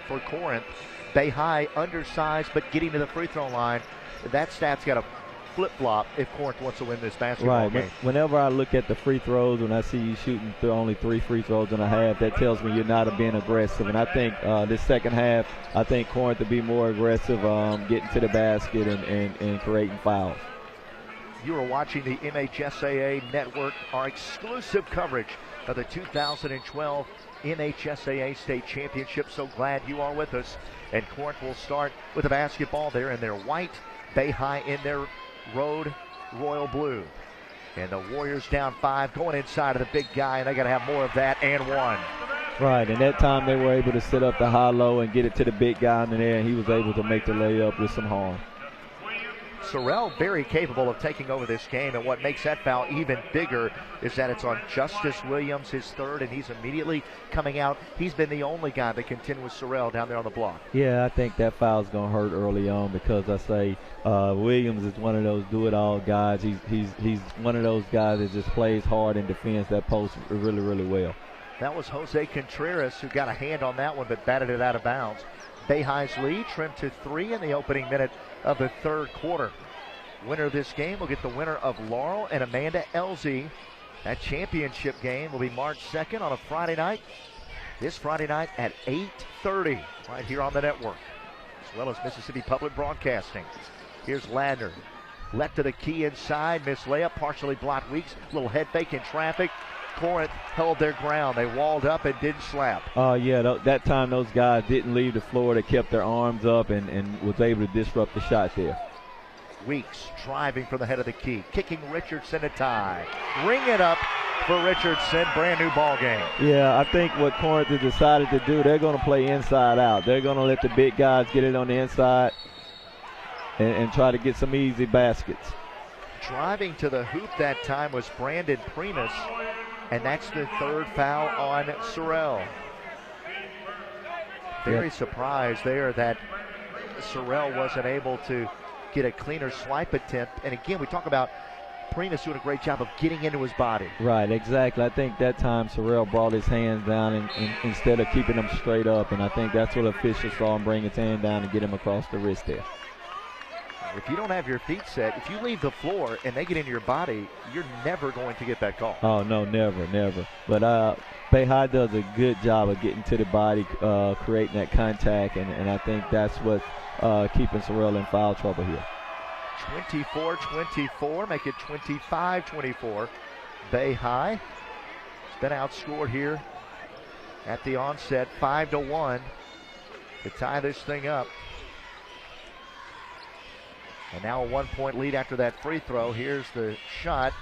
for Corinth. Bay High undersized, but getting to the free throw line. That stat's got to flip-flop if Corinth wants to win this basketball game. Whenever I look at the free throws, when I see you shooting through only 3 free throws and a half, that tells me you're not being aggressive. And I think this second half, I think Corinth to be more aggressive, getting to the basket and creating fouls. You are watching the MHSAA Network, our exclusive coverage of the 2012 MHSAA State Championship. So glad you are with us. And Corinth will start with the basketball there in their white, Bay High in their road royal blue. And the Warriors down 5, going inside of the big guy, and they got to have more of that, and 1. Right, and that time they were able to set up the high-low and get it to the big guy in there, and he was able to make the layup with some harm. Sorrell very capable of taking over this game, and what makes that foul even bigger is that it's on Justice Williams, his third, and he's immediately coming out. He's been the only guy to contend with Sorrell down there on the block. Yeah, I think that foul's going to hurt early on because I say Williams is one of those do-it-all guys. He's one of those guys that just plays hard and defends that post really, really well. That was Jose Contreras who got a hand on that one but batted it out of bounds. Bay High's lead trimmed to 3 in the opening minute of the third quarter. Winner of this game will get the winner of Laurel and Amanda Elsie. That championship game will be March 2nd on a Friday night. This Friday night at 8:30 right here on the network, as well as Mississippi Public Broadcasting. Here's Ladner. Left to the key inside. Missed layup. Partially blocked Weeks. Little head fake in traffic. Corinth held their ground. They walled up and didn't slap. That time those guys didn't leave the floor. They kept their arms up and was able to disrupt the shot there. Weeks driving from the head of the key. Kicking Richardson a tie. Ring it up for Richardson. Brand new ball game. Yeah, I think what Corinth has decided to do, they're going to play inside out. They're going to let the big guys get it on the inside and try to get some easy baskets. Driving to the hoop that time was Brandon Primus, and that's the third foul on Sorrell. Very surprised there that Sorrell wasn't able to get a cleaner swipe attempt. And again, we talk about Primus doing a great job of getting into his body. Right, exactly. I think that time Sorrell brought his hands down and instead of keeping them straight up, and I think that's what officials saw him bring his hand down and get him across the wrist there. If you don't have your feet set, if you leave the floor and they get into your body, you're never going to get that call. Oh, no, never. But Bay High does a good job of getting to the body, creating that contact, and I think that's what keeping Sorrell in foul trouble here. 24-24, make it 25-24. Bay High has been outscored here at the onset, 5-1 to tie this thing up. And now a 1-point lead after that free throw. Here's the shot,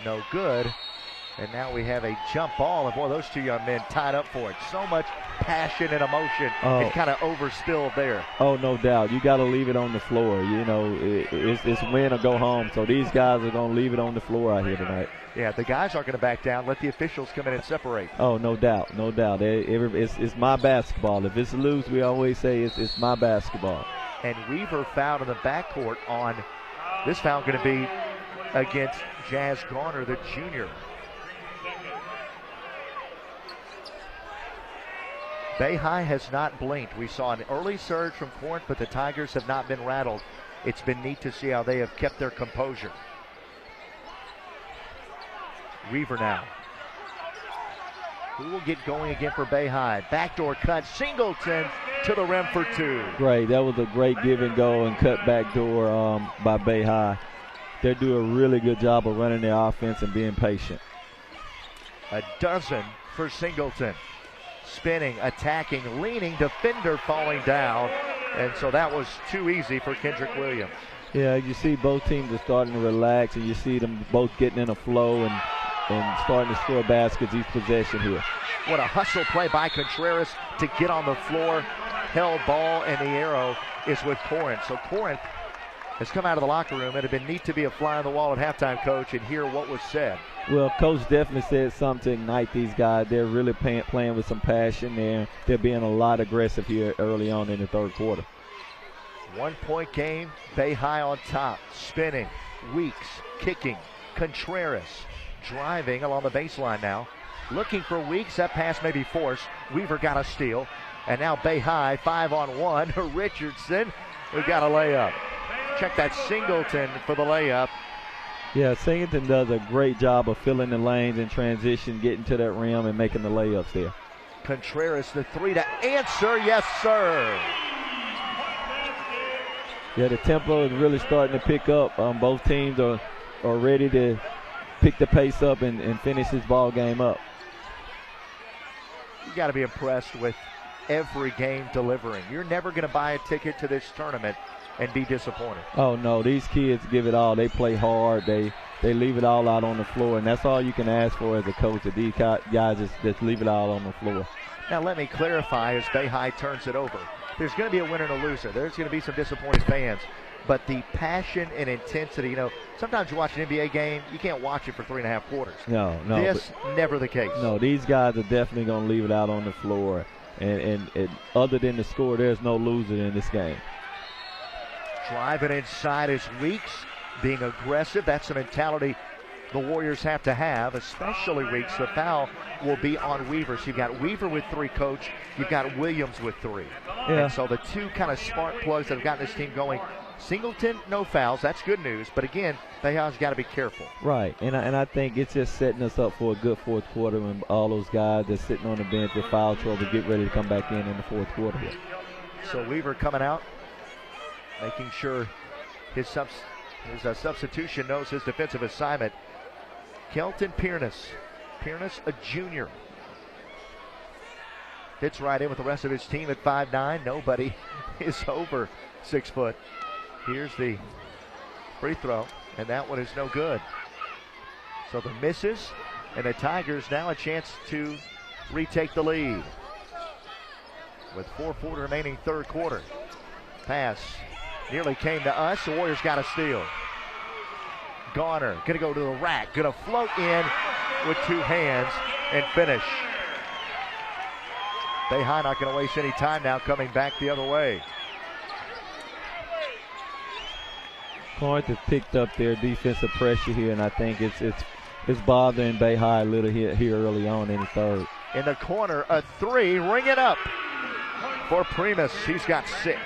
no good. And now we have a jump ball, and boy, those two young men tied up for it. So much passion and emotion. It kind of overspilled there. Oh, no doubt. You got to leave it on the floor. You know, it's win or go home. So these guys are going to leave it on the floor out here tonight. Yeah, the guys aren't going to back down. Let the officials come in and separate. Oh, no doubt. It's my basketball. If it's loose, we always say it's my basketball. And Weaver fouled in the backcourt on this foul going to be against Jazz Garner, the junior. Bay High has not blinked. We saw an early surge from Corinth, but the Tigers have not been rattled. It's been neat to see how they have kept their composure. Weaver now. Who will get going again for Bay High? Backdoor cut, Singleton to the rim for two. Great, that was a great give and go and cut backdoor by Bay High. They do a really good job of running their offense and being patient. A dozen for Singleton. Spinning, attacking, leaning, defender falling down. And so that was too easy for Kendrick Williams. Yeah, you see both teams are starting to relax, and you see them both getting in a flow and starting to score baskets each possession here. What a hustle play by Contreras to get on the floor. Held ball, and the arrow is with Corinth. So Corinth has come out of the locker room. It had been neat to be a fly on the wall at halftime, Coach, and hear what was said. Well, Coach definitely said something to ignite these guys. They're really playing with some passion there. They're being a lot aggressive here early on in the third quarter. 1 point game, Bay High on top. Spinning, Weeks, kicking, Contreras driving along the baseline now. Looking for Weeks, that pass may be forced. Weaver got a steal. And now Bay High, 5-on-1. Richardson, who got a layup. Check that Singleton for the layup. Yeah, Singleton does a great job of filling the lanes in transition, getting to that rim and making the layups there. Contreras, the three to answer. Yes, sir. Yeah, the tempo is really starting to pick up. Both teams are ready to pick the pace up and finish this ball game up. You got to be impressed with every game delivering. You're never going to buy a ticket to this tournament and be disappointed. Oh, no, these kids give it all. They play hard. They leave it all out on the floor, and that's all you can ask for as a coach, that these guys just leave it all on the floor. Now let me clarify as Bay High turns it over. There's going to be a winner and a loser. There's going to be some disappointed fans. But the passion and intensity, sometimes you watch an NBA game, you can't watch it for 3.5 quarters. No. This, never the case. No, these guys are definitely going to leave it out on the floor. And other than the score, there's no loser in this game. Driving inside is Weeks, being aggressive. That's the mentality the Warriors have to have, especially Weeks. The foul will be on Weaver. So you've got Weaver with 3, Coach. You've got Williams with 3. Yeah. And so the two kind of spark plugs that have gotten this team going. Singleton, no fouls. That's good news. But again, Bay High's got to be careful. Right. And I think it's just setting us up for a good fourth quarter when all those guys that's sitting on the bench with foul trouble get ready to come back in the fourth quarter here. So Weaver coming out, making sure his substitution knows his defensive assignment. Kelton Piernas, a junior. Fits right in with the rest of his team at 5'9". Nobody is over 6 foot. Here's the free throw, and that one is no good. So the misses, and the Tigers now a chance to retake the lead. With 4:40 remaining third quarter. Pass nearly came to us. The Warriors got a steal. Garner going to go to the rack, going to float in with 2 hands and finish. Bay High not going to waste any time now, coming back the other way. Corinth has picked up their defensive pressure here, and I think it's bothering Bay High a little here early on in the third. In the corner, a 3, ring it up for Primus. He's got 6.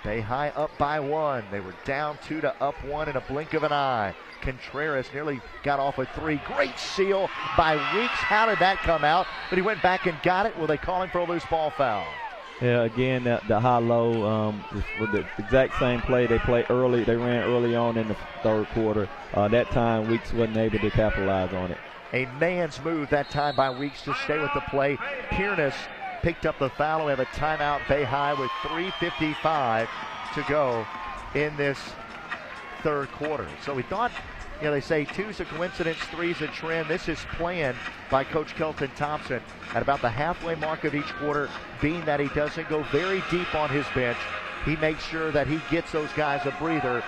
Bay High up by 1. They were down 2 to up 1 in a blink of an eye. Contreras nearly got off a 3. Great seal by Weeks. How did that come out? But he went back and got it. Will they call him for a loose ball foul? Yeah, again, the high-low, with the exact same play they ran early on in the third quarter. That time, Weeks wasn't able to capitalize on it. A man's move that time by Weeks to stay with the play. Piernas picked up the foul. We have a timeout, Bay High, with 3:55 to go in this third quarter. So we thought, they say 2's a coincidence, 3's a trend. This is planned by Coach Kelton Thompson at about the halfway mark of each quarter, being that he doesn't go very deep on his bench. He makes sure that he gets those guys a breather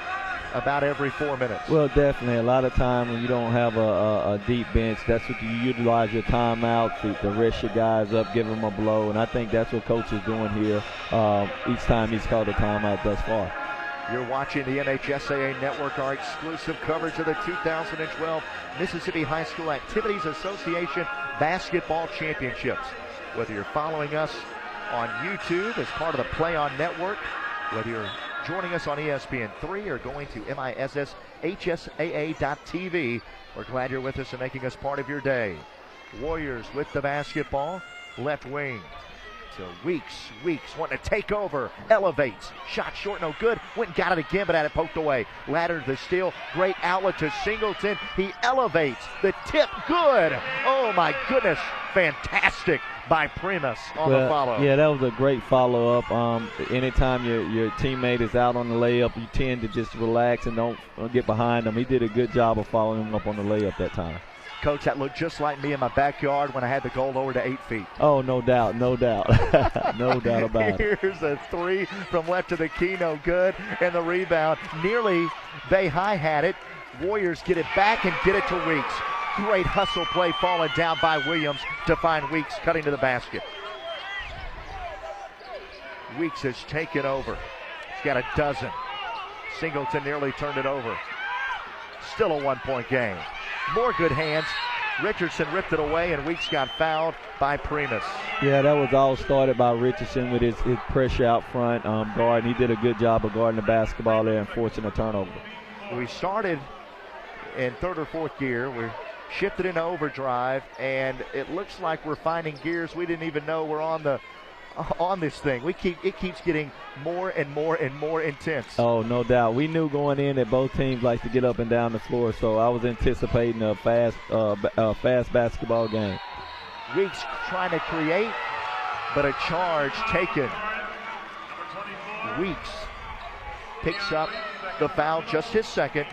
about every 4 minutes. Well, definitely. A lot of time when you don't have a deep bench, that's what you utilize your timeout to rest your guys up, give them a blow, and I think that's what Coach is doing here each time he's called a timeout thus far. You're watching the MHSAA Network, our exclusive coverage of the 2012 Mississippi High School Activities Association Basketball Championships. Whether you're following us on YouTube as part of the Play On Network, whether you're joining us on ESPN3 or going to MHSAA.tv. We're glad you're with us and making us part of your day. Warriors with the basketball, left wing. So Weeks wanting to take over, elevates, shot short, no good, went and got it again, but had it poked away. Ladder to the steal, great outlet to Singleton, he elevates, the tip, good, oh my goodness, fantastic by Primus on the follow. Yeah, that was a great follow-up. Anytime your teammate is out on the layup, you tend to just relax and don't get behind him. He did a good job of following him up on the layup that time. Coach, that looked just like me in my backyard when I had the goal lower to 8 feet. Oh, no doubt. No doubt about it. Here's a three from left to the key, no good. And the rebound, nearly Bay High had it. Warriors get it back and get it to Weeks. Great hustle play falling down by Williams to find Weeks cutting to the basket. Weeks has taken over. He's got a dozen. Singleton nearly turned it over. Still a 1-point game. More good hands. Richardson ripped it away, and Weeks got fouled by Primus. Yeah, that was all started by Richardson with his pressure out front guard. He did a good job of guarding the basketball there and forcing a turnover. We started in third or fourth gear. We're shifted into overdrive, and it looks like we're finding gears we didn't even know were on this thing. It keeps getting more and more and more intense. Oh, no doubt. We knew going in that both teams like to get up and down the floor, so I was anticipating a fast basketball game. Weeks trying to create, but a charge taken. Weeks picks up the foul, just his second.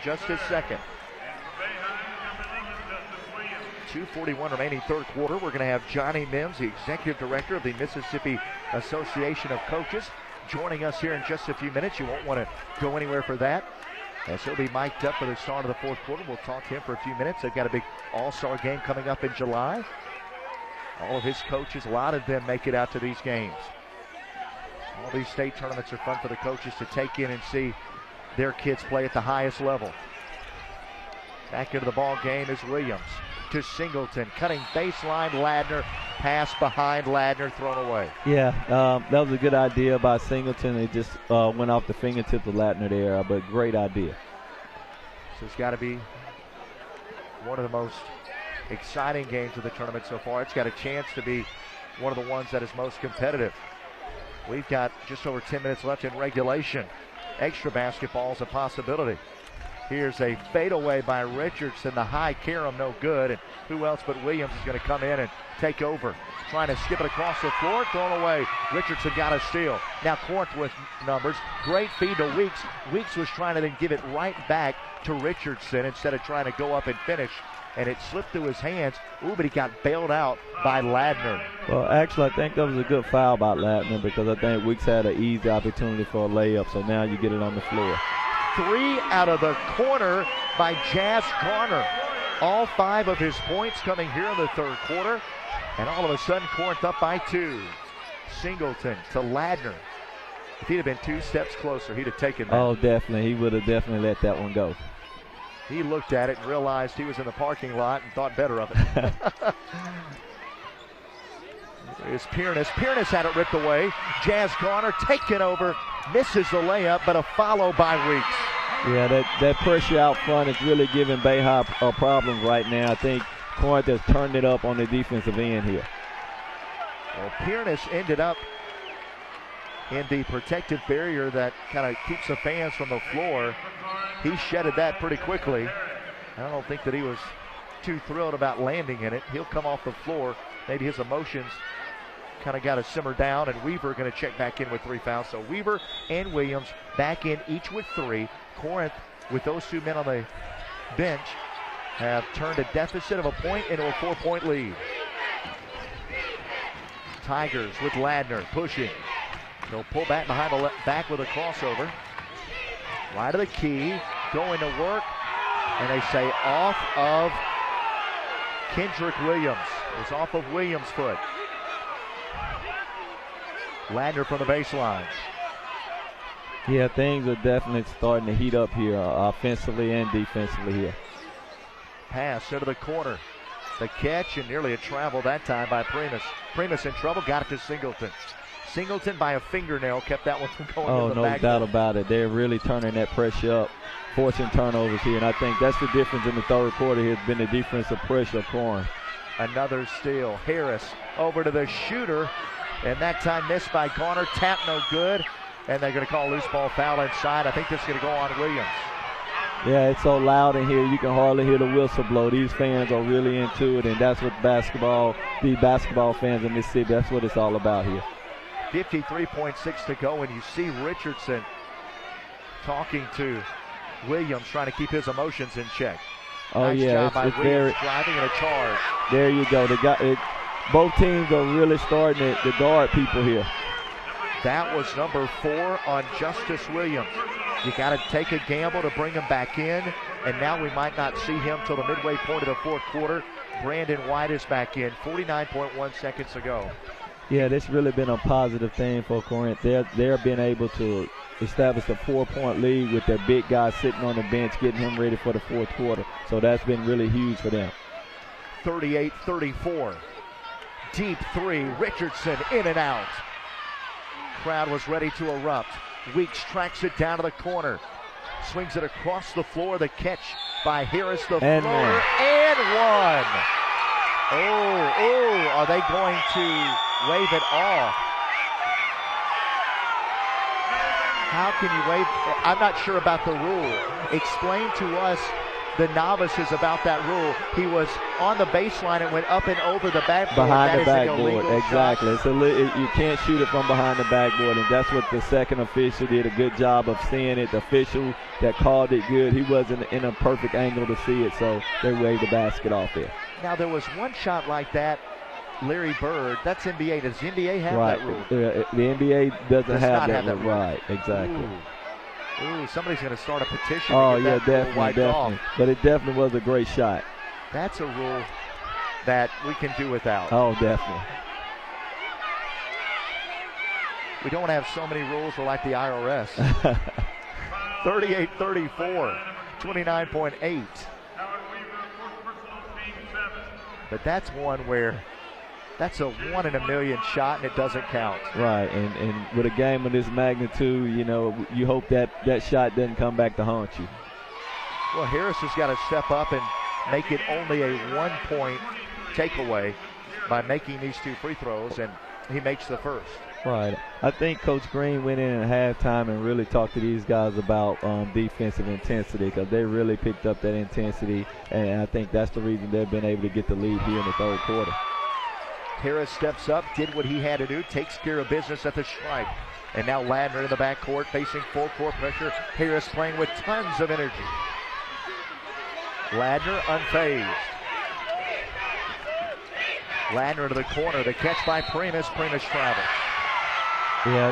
2:41 remaining third quarter. We're going to have Johnny Mims, the executive director of the Mississippi Association of Coaches, joining us here in just a few minutes. You won't want to go anywhere for that, as he'll be mic'd up for the start of the fourth quarter. We'll talk to him for a few minutes. They've got a big all-star game coming up in July. All of his coaches, a lot of them make it out to these games. All these state tournaments are fun for the coaches to take in and see their kids play at the highest level. Back into the ball game is Williams. To Singleton, cutting baseline, Ladner, pass behind Ladner, thrown away. Yeah, that was a good idea by Singleton. It just went off the fingertips of Ladner there, but great idea. So it's got to be one of the most exciting games of the tournament so far. It's got a chance to be one of the ones that is most competitive. We've got just over 10 minutes left in regulation. Extra basketball is a possibility. Here's a fadeaway by Richardson. The high carom, no good. And who else but Williams is going to come in and take over. Trying to skip it across the floor, thrown away. Richardson got a steal. Now Corinth with numbers. Great feed to Weeks. Weeks was trying to then give it right back to Richardson instead of trying to go up and finish. And it slipped through his hands. Ooh, but he got bailed out by Ladner. Well, actually, I think that was a good foul by Ladner because I think Weeks had an easy opportunity for a layup. So now you get it on the floor. 3 out of the corner by Jazz Garner. All 5 of his points coming here in the third quarter. And all of a sudden, Corinth up by 2. Singleton to Ladner. If he'd have been 2 steps closer, he'd have taken that. Oh, definitely. He would have definitely let that one go. He looked at it and realized he was in the parking lot and thought better of it. Here's Piernis. Piernis had it ripped away. Jazz Garner taken over. Misses the layup, but a follow by Weeks. Yeah, that pressure out front is really giving Bay High problems right now. I think Corinth has turned it up on the defensive end here. Well, Piernis ended up in the protective barrier that kind of keeps the fans from the floor. He shedded that pretty quickly. I don't think that he was too thrilled about landing in it. He'll come off the floor. Maybe his emotions kind of got to simmer down, and Weaver going to check back in with 3 fouls. So Weaver and Williams back in each with 3. Corinth, with those 2 men on the bench, have turned a deficit of a point into a 4-point lead. Tigers with Ladner pushing. They'll pull back behind the back with a crossover. Right of the key, going to work, and they say off of Kendrick Williams. It was off of Williams' foot. Ladner from the baseline. Yeah, things are definitely starting to heat up here, offensively and defensively here. Pass into the corner. The catch and nearly a travel that time by Primus. Primus in trouble, got it to Singleton. Singleton by a fingernail kept that one from going Oh, in the no back. doubt about it. They're really turning that pressure up, forcing turnovers here, and I think that's the difference in the third quarter here has been the defensive pressure of Corinth. Another steal. Harris over to the shooter, and that time missed by Garner. Tap no good, and they're going to call loose ball foul inside. I think this is going to go on Williams. Yeah, it's so loud in here you can hardly hear the whistle blow. These fans are really into it, and that's what these basketball fans in Mississippi, that's what it's all about here. 53.6 to go, and you see Richardson talking to Williams, trying to keep his emotions in check. Oh, nice yeah, job by it's Williams, very driving and a charge. There you go. Both teams are really starting to guard people here. That was number 4 on Justice Williams. You got to take a gamble to bring him back in, and now we might not see him till the midway point of the fourth quarter. Brandon White is back in, 49.1 seconds to go. Yeah, this really been a positive thing for Corinth. They're being able to establish a 4-point lead with their big guy sitting on the bench, getting him ready for the fourth quarter. So that's been really huge for them. 38-34. Deep three, Richardson in and out. Crowd was ready to erupt. Weeks tracks it down to the corner. Swings it across the floor. The catch by Harris, the and floater, one. and one. Oh, are they going to wave it off? How can you wave? I'm not sure about the rule. Explain to us, the novices, about that rule. He was on the baseline and went up and over the backboard. Behind the That is an backboard, illegal exactly. shot. You can't shoot it from behind the backboard, and that's what the second official did a good job of seeing it. The official that called it good, he wasn't in a perfect angle to see it, so they waved the basket off there. Now, there was one shot like that, Larry Bird. That's NBA. Does the NBA have Right. that rule? The NBA does Does have not that have that rule. rule. Right, exactly. Ooh, somebody's going to start a petition Oh, to yeah, get that rule definitely, wiped definitely. off. But it definitely was a great shot. That's a rule that we can do without. Oh, definitely. We don't have so many rules. We're like the IRS. 38-34, 29.8. But that's one where that's a 1 in a million shot, and it doesn't count. Right, and with a game of this magnitude, you hope that shot doesn't come back to haunt you. Well, Harris has got to step up and make it only a 1-point takeaway by making these 2 free throws, and he makes the first. Right. I think Coach Green went in at halftime and really talked to these guys about defensive intensity, because they really picked up that intensity, and I think that's the reason they've been able to get the lead here in the third quarter. Harris steps up, did what he had to do, takes care of business at the stripe. And now Ladner in the backcourt facing full court pressure. Harris playing with tons of energy. Ladner unfazed. Ladner into the corner. The catch by Primus. Primus travels. Yeah,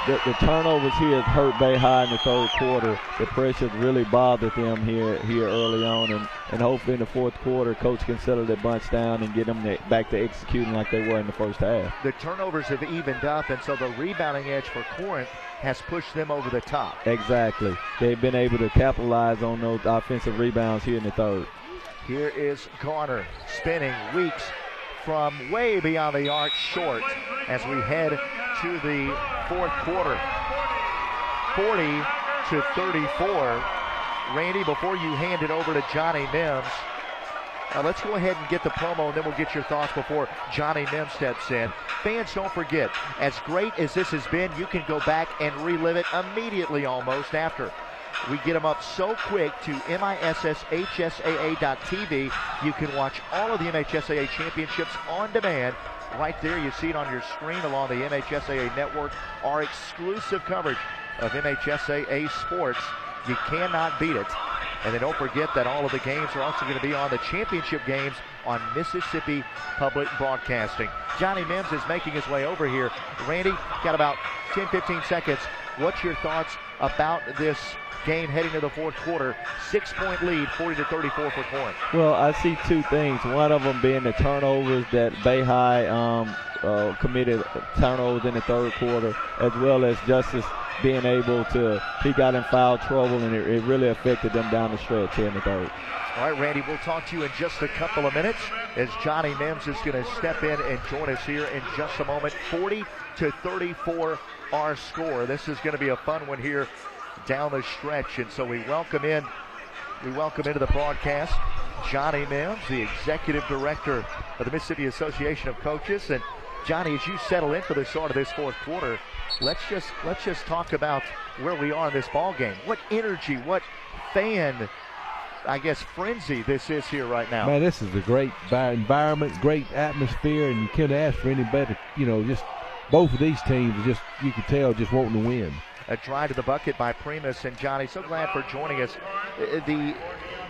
the turnovers here has hurt Bay High in the third quarter. The pressure really bothered them here early on, and hopefully in the fourth quarter, Coach can settle their bunch down and get them back to executing like they were in the first half. The turnovers have evened up, and so the rebounding edge for Corinth has pushed them over the top. Exactly. They've been able to capitalize on those offensive rebounds here in the third. Here is Garner spinning. Weeks from way beyond the arc, short, as we head to the fourth quarter. 40-34. Randy, before you hand it over to Johnny Mims, let's go ahead and get the promo, and then we'll get your thoughts before Johnny Mims steps in. Fans, don't forget, as great as this has been, you can go back and relive it immediately almost after. We get them up so quick to MHSAA.tv. You can watch all of the MHSAA championships on demand. Right there, you see it on your screen along the MHSAA network. Our exclusive coverage of MHSAA sports. You cannot beat it. And then don't forget that all of the games are also going to be on the championship games on Mississippi Public Broadcasting. Johnny Mims is making his way over here. Randy, got about 10-15 seconds. What's your thoughts about this game heading to the fourth quarter? 6-point lead, 40-34 for Corinth. Well, I see two things. One of them being the turnovers that Bay High committed turnovers in the third quarter, as well as Justice being able to, he got in foul trouble, and it really affected them down the stretch here in the third. All right, Randy, we'll talk to you in just a couple of minutes as Johnny Mims is going to step in and join us here in just a moment. 40-34 our score. This is going to be a fun one here down the stretch, and so we welcome into the broadcast Johnny Mims, the executive director of the Mississippi Association of Coaches. And Johnny, as you settle in for the start of this fourth quarter, let's just talk about where we are in this ball game. What energy, what fan, I guess, frenzy this is here right now. Man, this is a great environment, great atmosphere, and you can't ask for any better. Just both of these teams, just you can tell, just wanting to win. A drive to the bucket by Primus. And Johnny, so glad for joining us. The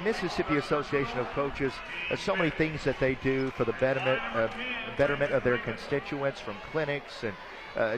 Mississippi Association of Coaches, so many things that they do for the betterment of their constituents, from clinics and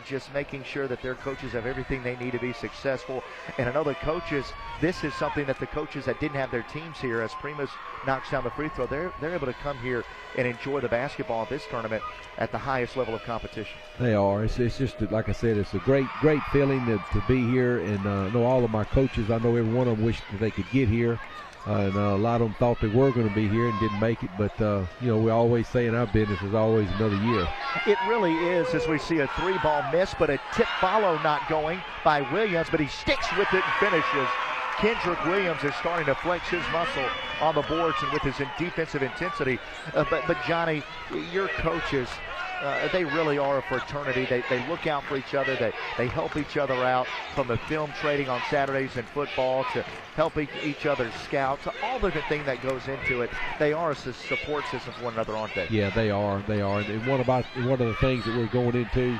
just making sure that their coaches have everything they need to be successful. And I know the coaches, this is something that the coaches that didn't have their teams here, as Primus knocks down the free throw, they're able to come here and enjoy the basketball of this tournament at the highest level of competition. They are. It's just, like I said, it's a great feeling to be here. And I know all of my coaches, I know every one of them wished that they could get here. And a lot of them thought they were going to be here and didn't make it. But, we always say in our business, there's always another year. It really is, as we see a three-ball miss, but a tip follow not going by Williams, but he sticks with it and finishes. Kendrick Williams is starting to flex his muscle on the boards and with his defensive intensity. But Johnny, your coaches, they really are a fraternity. They look out for each other. They help each other out, from the film trading on Saturdays in football to helping each other scout, to all the different thing that goes into it. They are a support system for one another, aren't they? Yeah, they are. And one of the things that we're going into,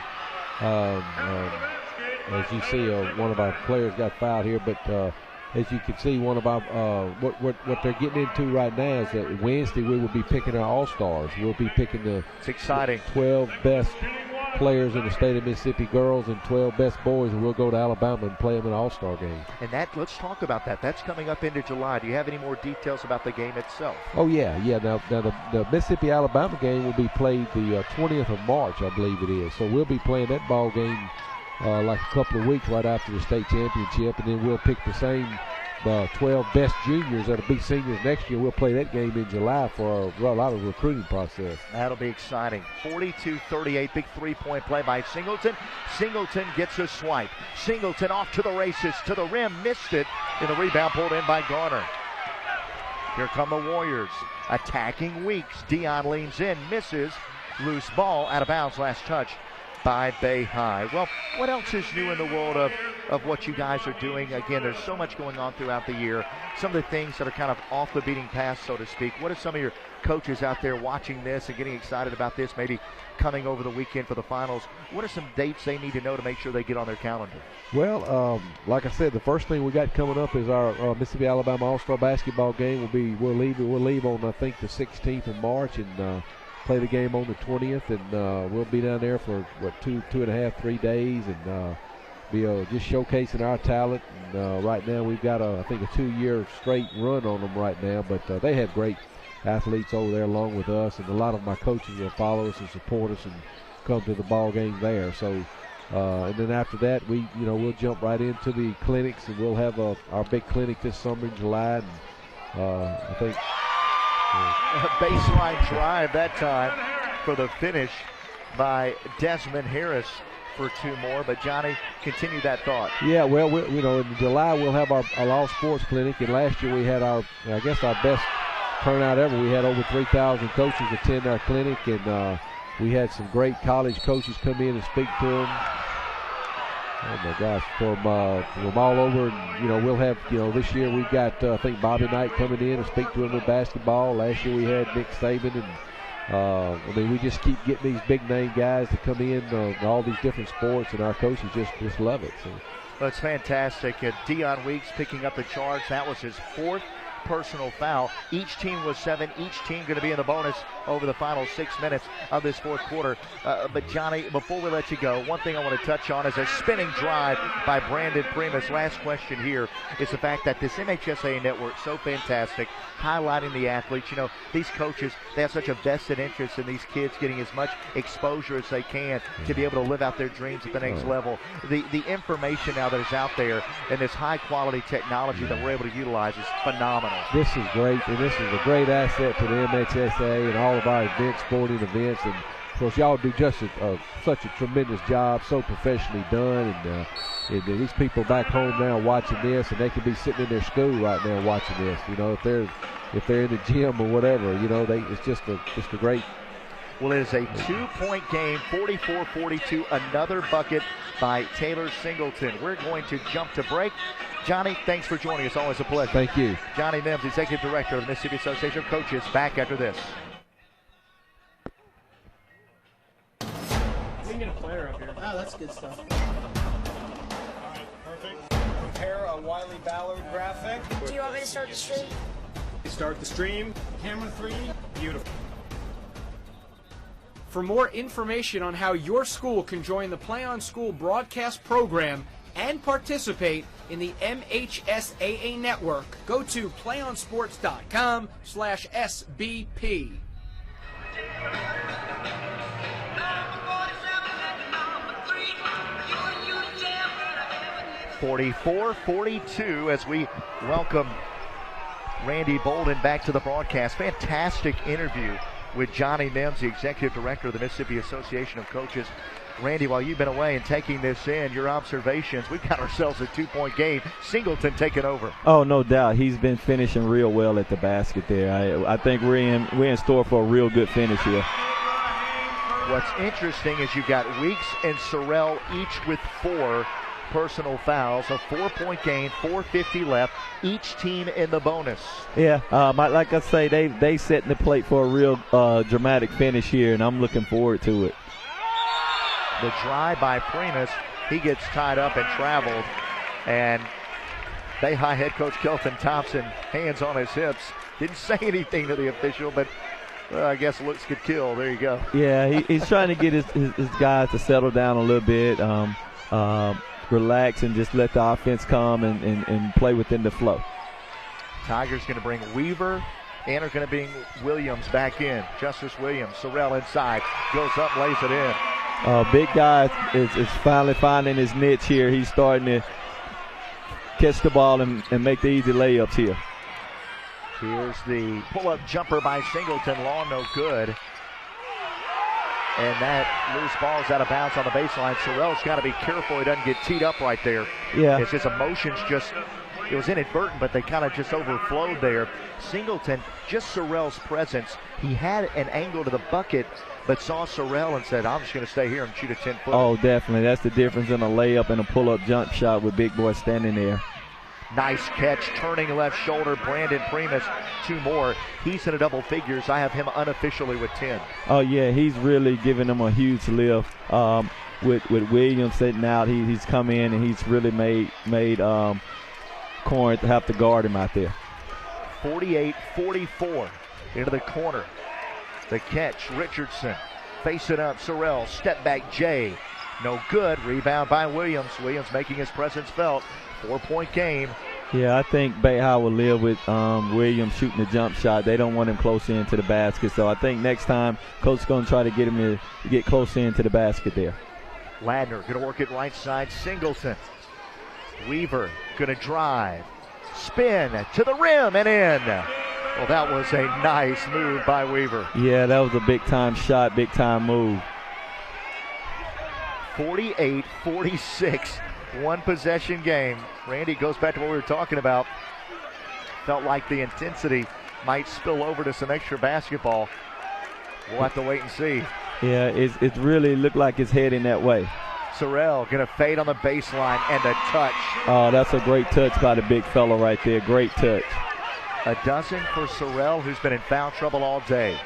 as you see, one of our players got fouled here, but as you can see, one of our what they're getting into right now is that Wednesday we will be picking our all-stars. We'll be picking the 12 best players in the state of Mississippi, girls, and 12 best boys, and we'll go to Alabama and play them in an all-star game. And let's talk about that. That's coming up into July. Do you have any more details about the game itself? Oh, yeah. Now the Mississippi-Alabama game will be played the 20th of March, I believe it is. So we'll be playing that ball game like a couple of weeks right after the state championship, and then we'll pick the same 12 best juniors that'll be seniors next year. We'll play that game in July for a lot of recruiting process. That'll be exciting. 42-38, big three-point play by Singleton. Singleton gets a swipe. Singleton off to the races, to the rim, missed it, and the rebound pulled in by Garner. Here come the Warriors, attacking Weeks. Dion leans in, misses, loose ball, out of bounds, last touch by Bay High. Well, what else is new in the world of what you guys are doing? Again, there's so much going on throughout the year. Some of the things that are kind of off the beating path, so to speak. What are some of your coaches out there watching this and getting excited about this, maybe coming over the weekend for the finals? What are some dates they need to know to make sure they get on their calendar? Well, like I said, the first thing we got coming up is our Mississippi-Alabama All-Star basketball game. We'll leave on, I think, the 16th of March, and play the game on the 20th, and we'll be down there for 3 days, and be just showcasing our talent. And right now we've got I think a 2-year straight run on them right now, but they have great athletes over there along with us, and a lot of my coaches will follow us and support us and come to the ball game there. So and then after that we'll jump right into the clinics, and we'll have our big clinic this summer in July, and I think a baseline drive that time for the finish by Desmond Harris for 2 more. But Johnny, continue that thought. Yeah, well, in July we'll have our All Sports Clinic, and last year we had our best turnout ever. We had over 3,000 coaches attend our clinic, and we had some great college coaches come in and speak to them. Oh my gosh, from all over, and we'll have, this year we've got I think Bobby Knight coming in and speak to him with basketball. Last year we had Nick Saban, and we just keep getting these big name guys to come in all these different sports, and our coaches just love it. So. Well, it's fantastic. Dion Weeks picking up the charge. That was his 4th personal foul. Each team was 7. Each team going to be in the bonus over the final 6 minutes of this fourth quarter. But Johnny, before we let you go, one thing I want to touch on is a spinning drive by Brandon Primus. Last question here is the fact that this MHSAA network so fantastic, highlighting the athletes. You know, these coaches, they have such a vested interest in these kids getting as much exposure as they can to be able to live out their dreams at the next level. The information now that is out there and this high quality technology that we're able to utilize is phenomenal. This is great, and this is a great asset to the MHSAA and all of our events, sporting events, and of course y'all do just such a tremendous job, so professionally done, and these people back home now watching this, and they could be sitting in their school right now watching this. You know, if they're in the gym or whatever, you know, it's just a great. Well, it is a 2-point game, 44-42, another bucket by Taylor Singleton. We're going to jump to break. Johnny, thanks for joining us. Always a pleasure. Thank you. Johnny Mims, Executive Director of the Mississippi Association of Coaches, back after this. We can get a player up here. Oh, that's good stuff. All right, perfect. Prepare a Wiley Ballard graphic. Do you want me to start the stream? Start the stream. Camera 3. Beautiful. For more information on how your school can join the Play on School broadcast program and participate in the MHSAA network, go to playonsports.com/SBP. (44-42) as we welcome Randy Bolden back to the broadcast. Fantastic interview with Johnny Mims, the Executive Director of the Mississippi Association of Coaches. Randy, while you've been away and taking this in, your observations, we've got ourselves a 2-point game. Singleton taking over. Oh, no doubt. He's been finishing real well at the basket there. I think we're in store for a real good finish here. What's interesting is you've got Weeks and Sorrell each with 4 personal fouls, a 4-point game, 4:50 left, each team in the bonus. Yeah, like I say, they setting the plate for a real dramatic finish here, and I'm looking forward to it. The drive by Primus, he gets tied up and traveled, and Bay High head coach Kelton Thompson, hands on his hips, didn't say anything to the official, but I guess looks could kill. There you go. Yeah, he's trying to get his guys to settle down a little bit. Relax and just let the offense come and play within the flow. Tigers going to bring Weaver and are going to bring Williams back in. Justice Williams, Sorrell inside, goes up, lays it in. Big guy is finally finding his niche here. He's starting to catch the ball and make the easy layups here. Here's the pull-up jumper by Singleton, long no good. And that loose ball is out of bounds on the baseline. Sorrell's got to be careful he doesn't get teed up right there. Yeah. It's his emotions it was inadvertent, but they kind of just overflowed there. Singleton, just Sorrell's presence. He had an angle to the bucket, but saw Sorrell and said, I'm just going to stay here and shoot a 10-foot. Oh, definitely. That's the difference in a layup and a pull-up jump shot with Big Boy standing there. Nice catch, turning left shoulder. Brandon Primus, 2 more. He's in a double figures. I have him unofficially with 10. Oh, yeah, he's really giving them a huge lift. With Williams sitting out, he's come in and he's really made Corinth have to guard him out there. 48-44 into the corner. The catch, Richardson. Face it up, Sorrell. Step back, Jay. No good. Rebound by Williams. Williams making his presence felt. 4-point game. Yeah, I think Bay High will live with Williams shooting the jump shot. They don't want him close into the basket. So I think next time, Coach is going to try to get him to get close into the basket there. Ladner going to work it right side. Singleton. Weaver going to drive. Spin to the rim and in. Well, that was a nice move by Weaver. Yeah, that was a big-time shot, big-time move. 48-46. 1-possession game. Randy, goes back to what we were talking about. Felt like the intensity might spill over to some extra basketball. We'll have to wait and see. Yeah, it really looked like it's heading that way. Sorrell going to fade on the baseline and a touch. Oh, that's a great touch by the big fella right there. Great touch. A dozen for Sorrell, who's been in foul trouble all day.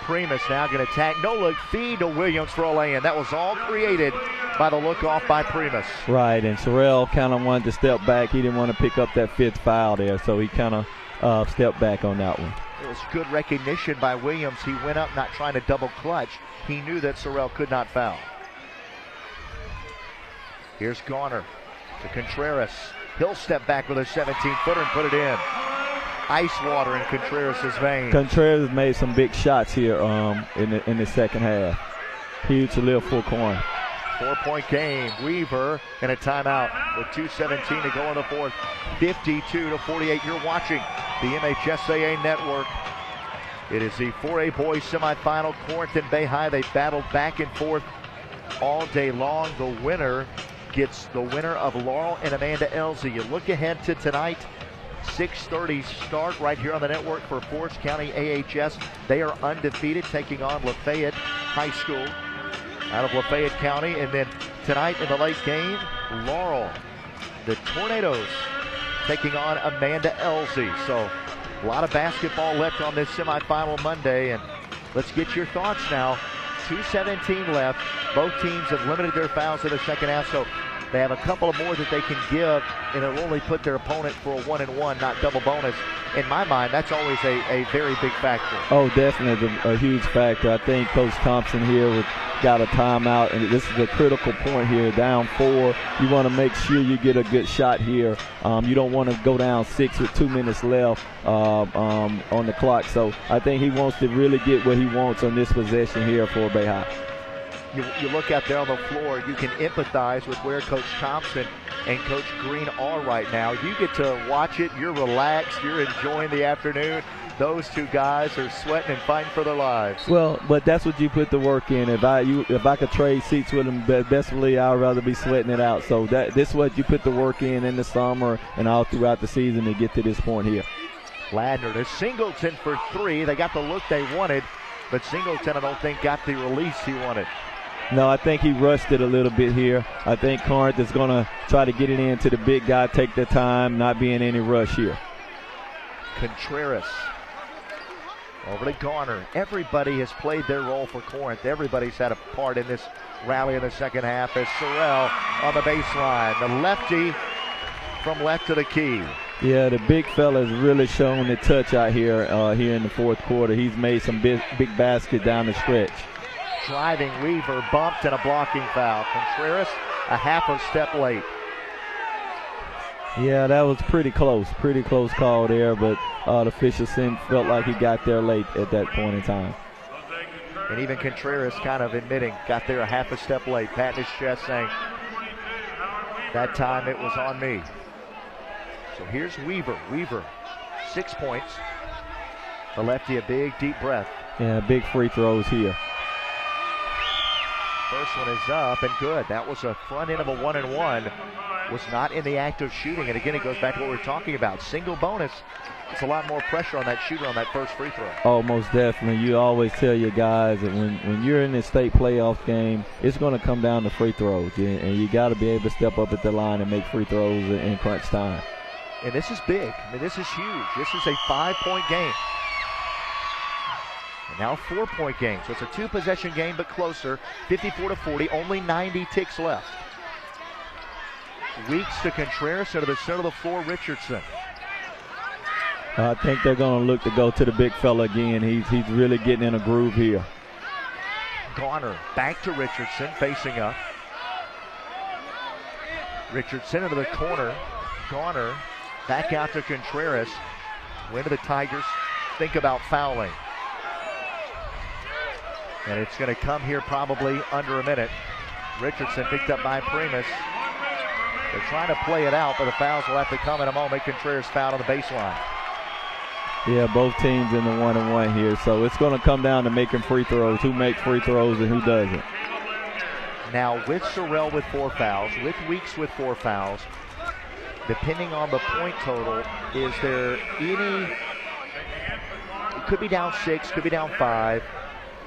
Primus now going to attack. No look feed to Williams for a lay-in. That was all created by the look off by Primus. Right, and Sorrell kind of wanted to step back. He didn't want to pick up that 5th foul there, so he kind of step back on that one. It was good recognition by Williams. He went up not trying to double clutch. He knew that Sorrell could not foul. Here's Garner to Contreras. He'll step back with a 17-footer and put it in. Ice water in Contreras' veins. Contreras made some big shots here in the second half. Huge lift for Corinth. 4-point game. Weaver and a timeout with 2:17 to go in the fourth. 52-48. You're watching the MHSAA Network. It is the 4A boys semifinal. Corinth and Bay High. They battled back and forth all day long. The winner gets the winner of Laurel and Amanda Elsie. You look ahead to tonight. 6:30 start right here on the network for Forest County AHS. They are undefeated, taking on Lafayette High School out of Lafayette County. And then tonight in the late game, Laurel, the Tornadoes, taking on Amanda Elsie. So a lot of basketball left on this semifinal Monday, and let's get your thoughts now. 2:17 left. Both teams have limited their fouls in the second half, so they have a couple of more that they can give, and it'll only put their opponent for a 1-and-1, not double bonus. In my mind, that's always a very big factor. Oh, definitely a huge factor. I think Coach Thompson here got a timeout, and this is a critical point here. Down 4, you want to make sure you get a good shot here. You don't want to go down 6 with 2 minutes left on the clock. So I think he wants to really get what he wants on this possession here for Bay High. You look out there on the floor, you can empathize with where Coach Thompson and Coach Green are right now. You get to watch it. You're relaxed. You're enjoying the afternoon. Those two guys are sweating and fighting for their lives. Well, but that's what you put the work in. If I could trade seats with them, best believe I'd rather be sweating it out. So this is what you put the work in the summer and all throughout the season to get to this point here. Ladner to Singleton for 3. They got the look they wanted, but Singleton, I don't think, got the release he wanted. No, I think he rushed it a little bit here. I think Corinth is going to try to get it into the big guy, take their time, not be in any rush here. Contreras over to Garner. Everybody has played their role for Corinth. Everybody's had a part in this rally in the second half as Sorrell on the baseline. The lefty from left to the key. Yeah, the big fella's really shown the touch out here in the fourth quarter. He's made some big basket down the stretch. Driving Weaver, bumped, and a blocking foul. Contreras a half a step late. Yeah, that was pretty close call there, but the official felt like he got there late at that point in time. And even Contreras kind of admitting, got there a half a step late, patting his chest saying, that time it was on me. So here's Weaver. Weaver, 6 points. The lefty, a big, deep breath. Yeah, big free throws here. First one is up and good. That was a front end of a 1-and-1. Was not in the act of shooting. And again, it goes back to what we were talking about. Single bonus. It's a lot more pressure on that shooter on that first free throw. Oh, most definitely. You always tell your guys that when you're in this state playoff game, it's going to come down to free throws. And you got to be able to step up at the line and make free throws in crunch time. And this is big. I mean, this is huge. This is a 5-point game. And now a 4-point game. So it's a 2-possession game, but closer. 54-40. Only 90 ticks left. Weeks to Contreras, to the center of the floor, Richardson. I think they're going to look to go to the big fella again. He's really getting in a groove here. Garner back to Richardson, facing up. Richardson into the corner. Garner back out to Contreras. When do the Tigers think about fouling? And it's going to come here probably under a minute. Richardson picked up by Primus. They're trying to play it out, but the fouls will have to come in a moment. Contreras fouled on the baseline. Yeah, both teams in the 1-and-1 here. So it's going to come down to making free throws. Who makes free throws and who doesn't. Now with Sorrell with 4 fouls, with Weeks with 4 fouls, depending on the point total, is there any, it could be down 6, could be down 5.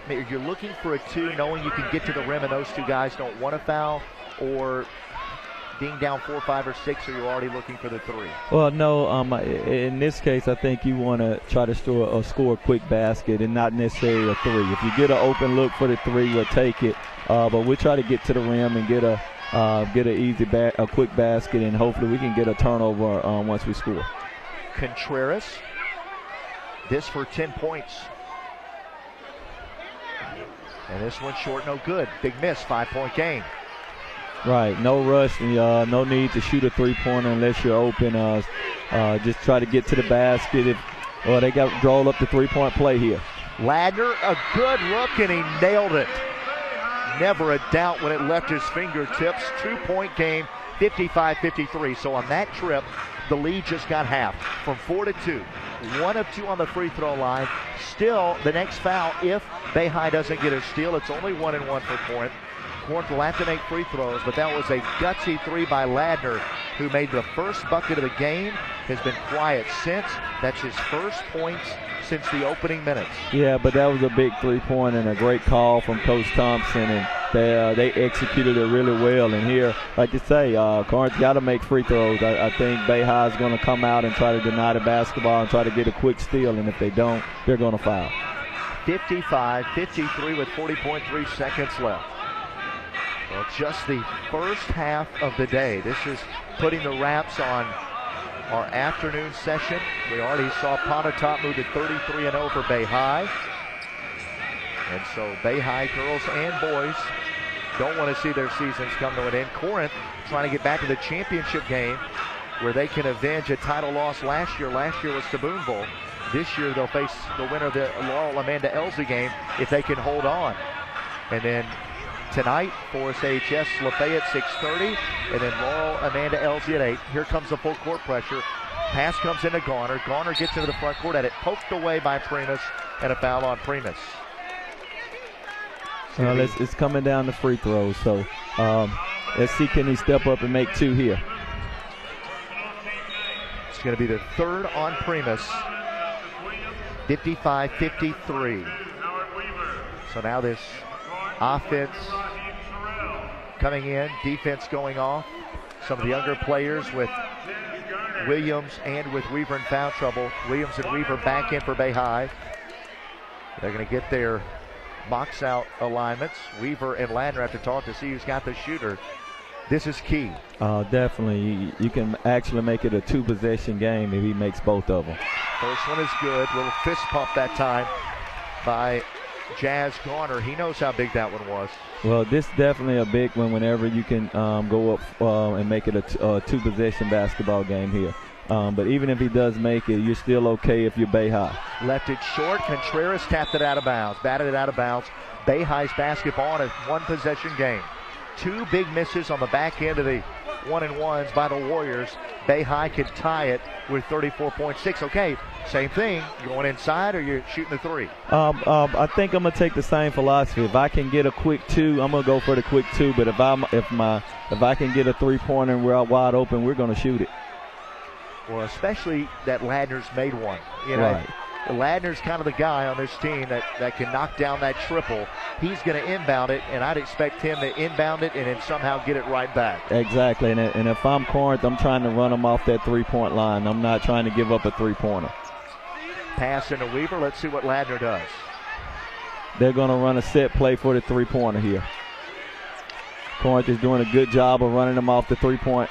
I mean, you're looking for a 2, knowing you can get to the rim and those two guys don't want to foul, or being down 4, 5, or 6, or you're already looking for the 3? Well, no. In this case, I think you want to try to score a quick basket and not necessarily a 3. If you get an open look for the 3, we'll take it. But we'll try to get to the rim and get a quick basket, and hopefully we can get a turnover once we score. Contreras This for 10 points. And this one short, no good. Big miss, 5-point game. Right, no rush, no need to shoot a three-pointer unless you're open. Just try to get to the basket. They got draw up the three-point play here. Ladner, a good look, and he nailed it. Never a doubt when it left his fingertips. 2-point game, 55-53. So on that trip, the lead just got half from 4-2. 1 of 2 on the free throw line. Still, the next foul, if Bay High doesn't get a steal, it's only 1-1 for Corinth. Corinth will have to make free throws, but that was a gutsy 3 by Ladner, who made the first bucket of the game, has been quiet since. That's his first points since the opening minutes. Yeah, but that was a big three-point and a great call from Coach Thompson, and they executed it really well. And here, like you say, Corinth got to make free throws. I think Bay High is going to come out and try to deny the basketball and try to get a quick steal, and if they don't, they're going to foul. 55-53 with 40.3 seconds left. Well, just the first half of the day. This is putting the wraps on our afternoon session. We already saw Pontotoc move to 33-0 for Bay High. And so Bay High girls and boys don't want to see their seasons come to an end. Corinth trying to get back to the championship game where they can avenge a title loss last year. Last year was to Boonville. This year they'll face the winner of the Laurel Amanda Elsie game if they can hold on. And then tonight, Forest AHS Lafayette 6:30, and then Laurel Amanda Elsie at 8. Here comes the full court pressure. Pass comes into Garner. Garner gets into the front court, at it poked away by Primus, and a foul on Primus. It's coming down to free throws, so let's see, can he step up and make 2 here? It's going to be the third on Primus. 55-53. So now this offense coming in, defense going off. Some of the younger players with Williams and with Weaver in foul trouble. Williams and Weaver back in for Bay High. They're going to get their box out alignments. Weaver and Ladner have to talk to see who's got the shooter. This is key. Definitely. You can actually make it a 2-possession game if he makes both of them. First one is good. Little fist pump that time by Jazz Garner. He knows how big that one was. Well, this is definitely a big one whenever you can go up and make it a 2-possession basketball game here. But even if he does make it, you're still okay if you're Bay High. Left it short. Contreras tapped it out of bounds. Batted it out of bounds. Bay High's basketball in a 1-possession game. 2 big misses on the back end of the 1-and-1s by the Warriors. Bay High could tie it with 34.6. Okay, same thing. You going inside or you're shooting the 3? I think I'm gonna take the same philosophy. If I can get a quick 2, I'm gonna go for the quick 2. But if I can get a 3-pointer and we're out wide open, we're gonna shoot it. Well, especially that Ladner's made one. You know, right. Ladner's kind of the guy on this team that can knock down that triple. He's going to inbound it, and I'd expect him to inbound it and then somehow get it right back. Exactly, and if I'm Corinth, I'm trying to run them off that 3-point line. I'm not trying to give up a 3-pointer. Pass into Weaver. Let's see what Ladner does. They're going to run a set play for the 3-pointer here. Corinth is doing a good job of running them off the 3-point.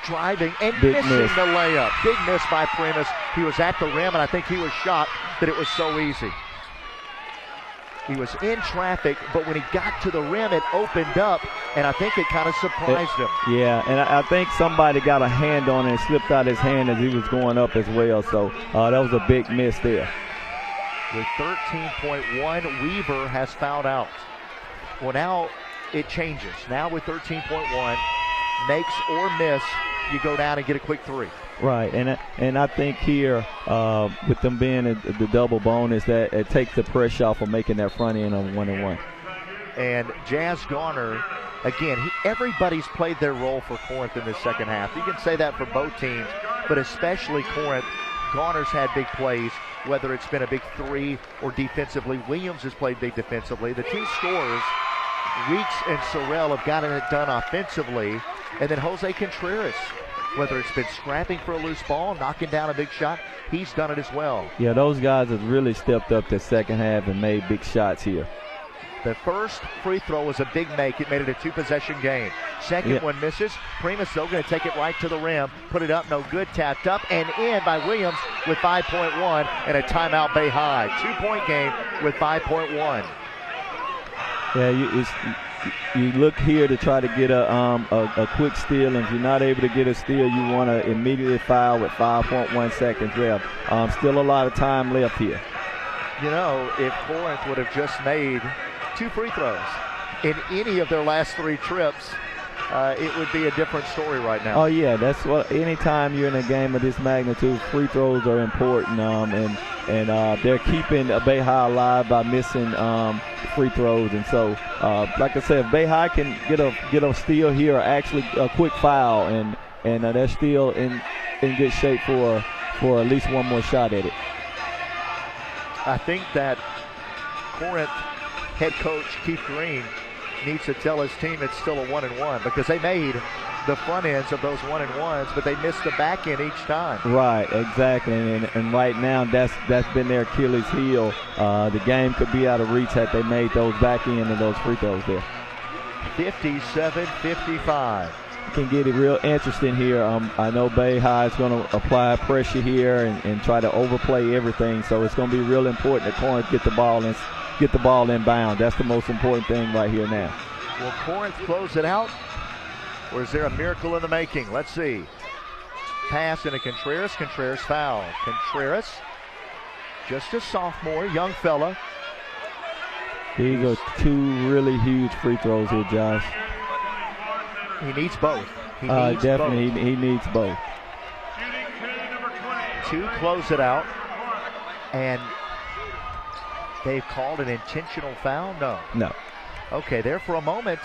Driving and Big missing miss. the layup. Big miss by Primus. He was at the rim, and I think he was shocked that it was so easy. He was in traffic, but when he got to the rim, it opened up, and I think it kind of surprised him. Yeah, and I think somebody got a hand on it and slipped out his hand as he was going up as well. So that was a big miss there. With 13.1, Weaver has fouled out. Well, now it changes. Now with 13.1, makes or miss, you go down and get a quick 3. Right, and I think here with them being the double bonus, that it takes the pressure off of making that front end on 1-and-1. And Jazz Garner, again, everybody's played their role for Corinth in this second half. You can say that for both teams, but especially Corinth. Garner's had big plays, whether it's been a big 3 or defensively. Williams has played big defensively. The 2 scorers, Weeks and Sorrell, have gotten it done offensively. And then Jose Contreras, whether it's been scrapping for a loose ball, knocking down a big shot, he's done it as well. Yeah, those guys have really stepped up the second half and made big shots here. The first free throw was a big make. It made it a 2-possession game. Second one misses. Primus, though, going to take it right to the rim. Put it up, no good. Tapped up and in by Williams with 5.1 and a timeout Bay High. 2-point game with 5.1. Yeah, you look here to try to get a quick steal, and if you're not able to get a steal, you want to immediately foul with 5.1 seconds left. Still a lot of time left here. You know, if Corinth would have just made 2 free throws in any of their last 3 trips, it would be a different story right now. Oh yeah, that's what. Anytime you're in a game of this magnitude, free throws are important, and they're keeping Bay High alive by missing free throws. And so, like I said, if Bay High can get a steal here, or actually a quick foul, and they're still in good shape for at least one more shot at it. I think that Corinth head coach Keith Green needs to tell his team it's still a 1-1, because they made the front ends of those 1-1s, but they missed the back end each time. Right, exactly, and right now that's been their Achilles heel. The game could be out of reach had they made those back end of those free throws there. 57-55. Can get it real interesting here. I know Bay High is going to apply pressure here and try to overplay everything, so it's going to be real important that Corinth get the ball inbound. That's the most important thing right here now. Will Corinth close it out, or is there a miracle in the making? Let's see. Pass into Contreras. Contreras foul. Contreras, just a sophomore, young fella. Here you go, 2 really huge free throws here, Josh. He needs both. He needs definitely, both. he needs both. 2 close it out, and they've called an intentional foul. No. Okay, there for a moment,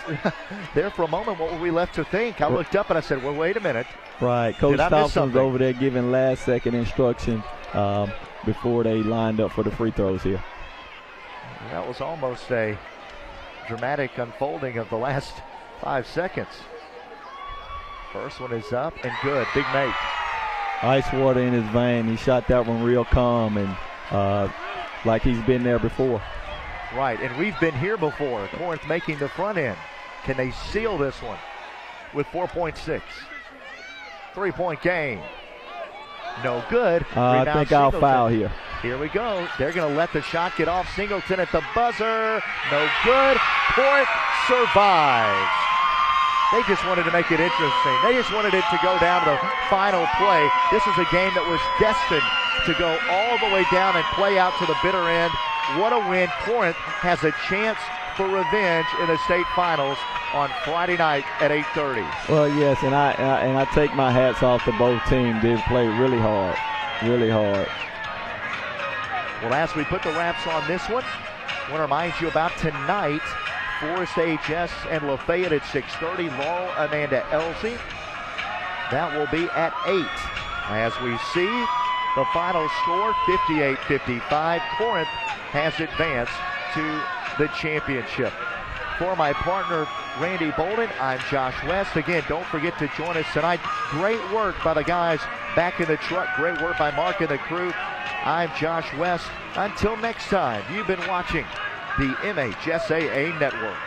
what were we left to think? I looked up and I said, well, wait a minute. Right, Coach Thompson's over there giving last-second instruction before they lined up for the free throws here. That was almost a dramatic unfolding of the last 5 seconds. First one is up and good. Big make. Ice water in his vein. He shot that one real calm and like he's been there before. Right, and we've been here before. Corinth making the front end. Can they seal this one with 4.6? 3-point game. No good. I think I'll foul here. Here we go. They're going to let the shot get off. Singleton at the buzzer. No good. Corinth survives. They just wanted to make it interesting. They just wanted it to go down to the final play. This is a game that was destined to go all the way down and play out to the bitter end. What a win. Corinth has a chance for revenge in the state finals on Friday night at 8:30. Well, yes, and I take my hats off to both teams. They played really hard, really hard. Well, as we put the wraps on this one, I want to remind you about tonight. Forest HS and Lafayette at 6:30. Laurel, Amanda Elsie. That will be at 8. As we see the final score, 58-55. Corinth has advanced to the championship. For my partner, Randy Bolden, I'm Josh West. Again, don't forget to join us tonight. Great work by the guys back in the truck. Great work by Mark and the crew. I'm Josh West. Until next time, you've been watching the MHSAA Network.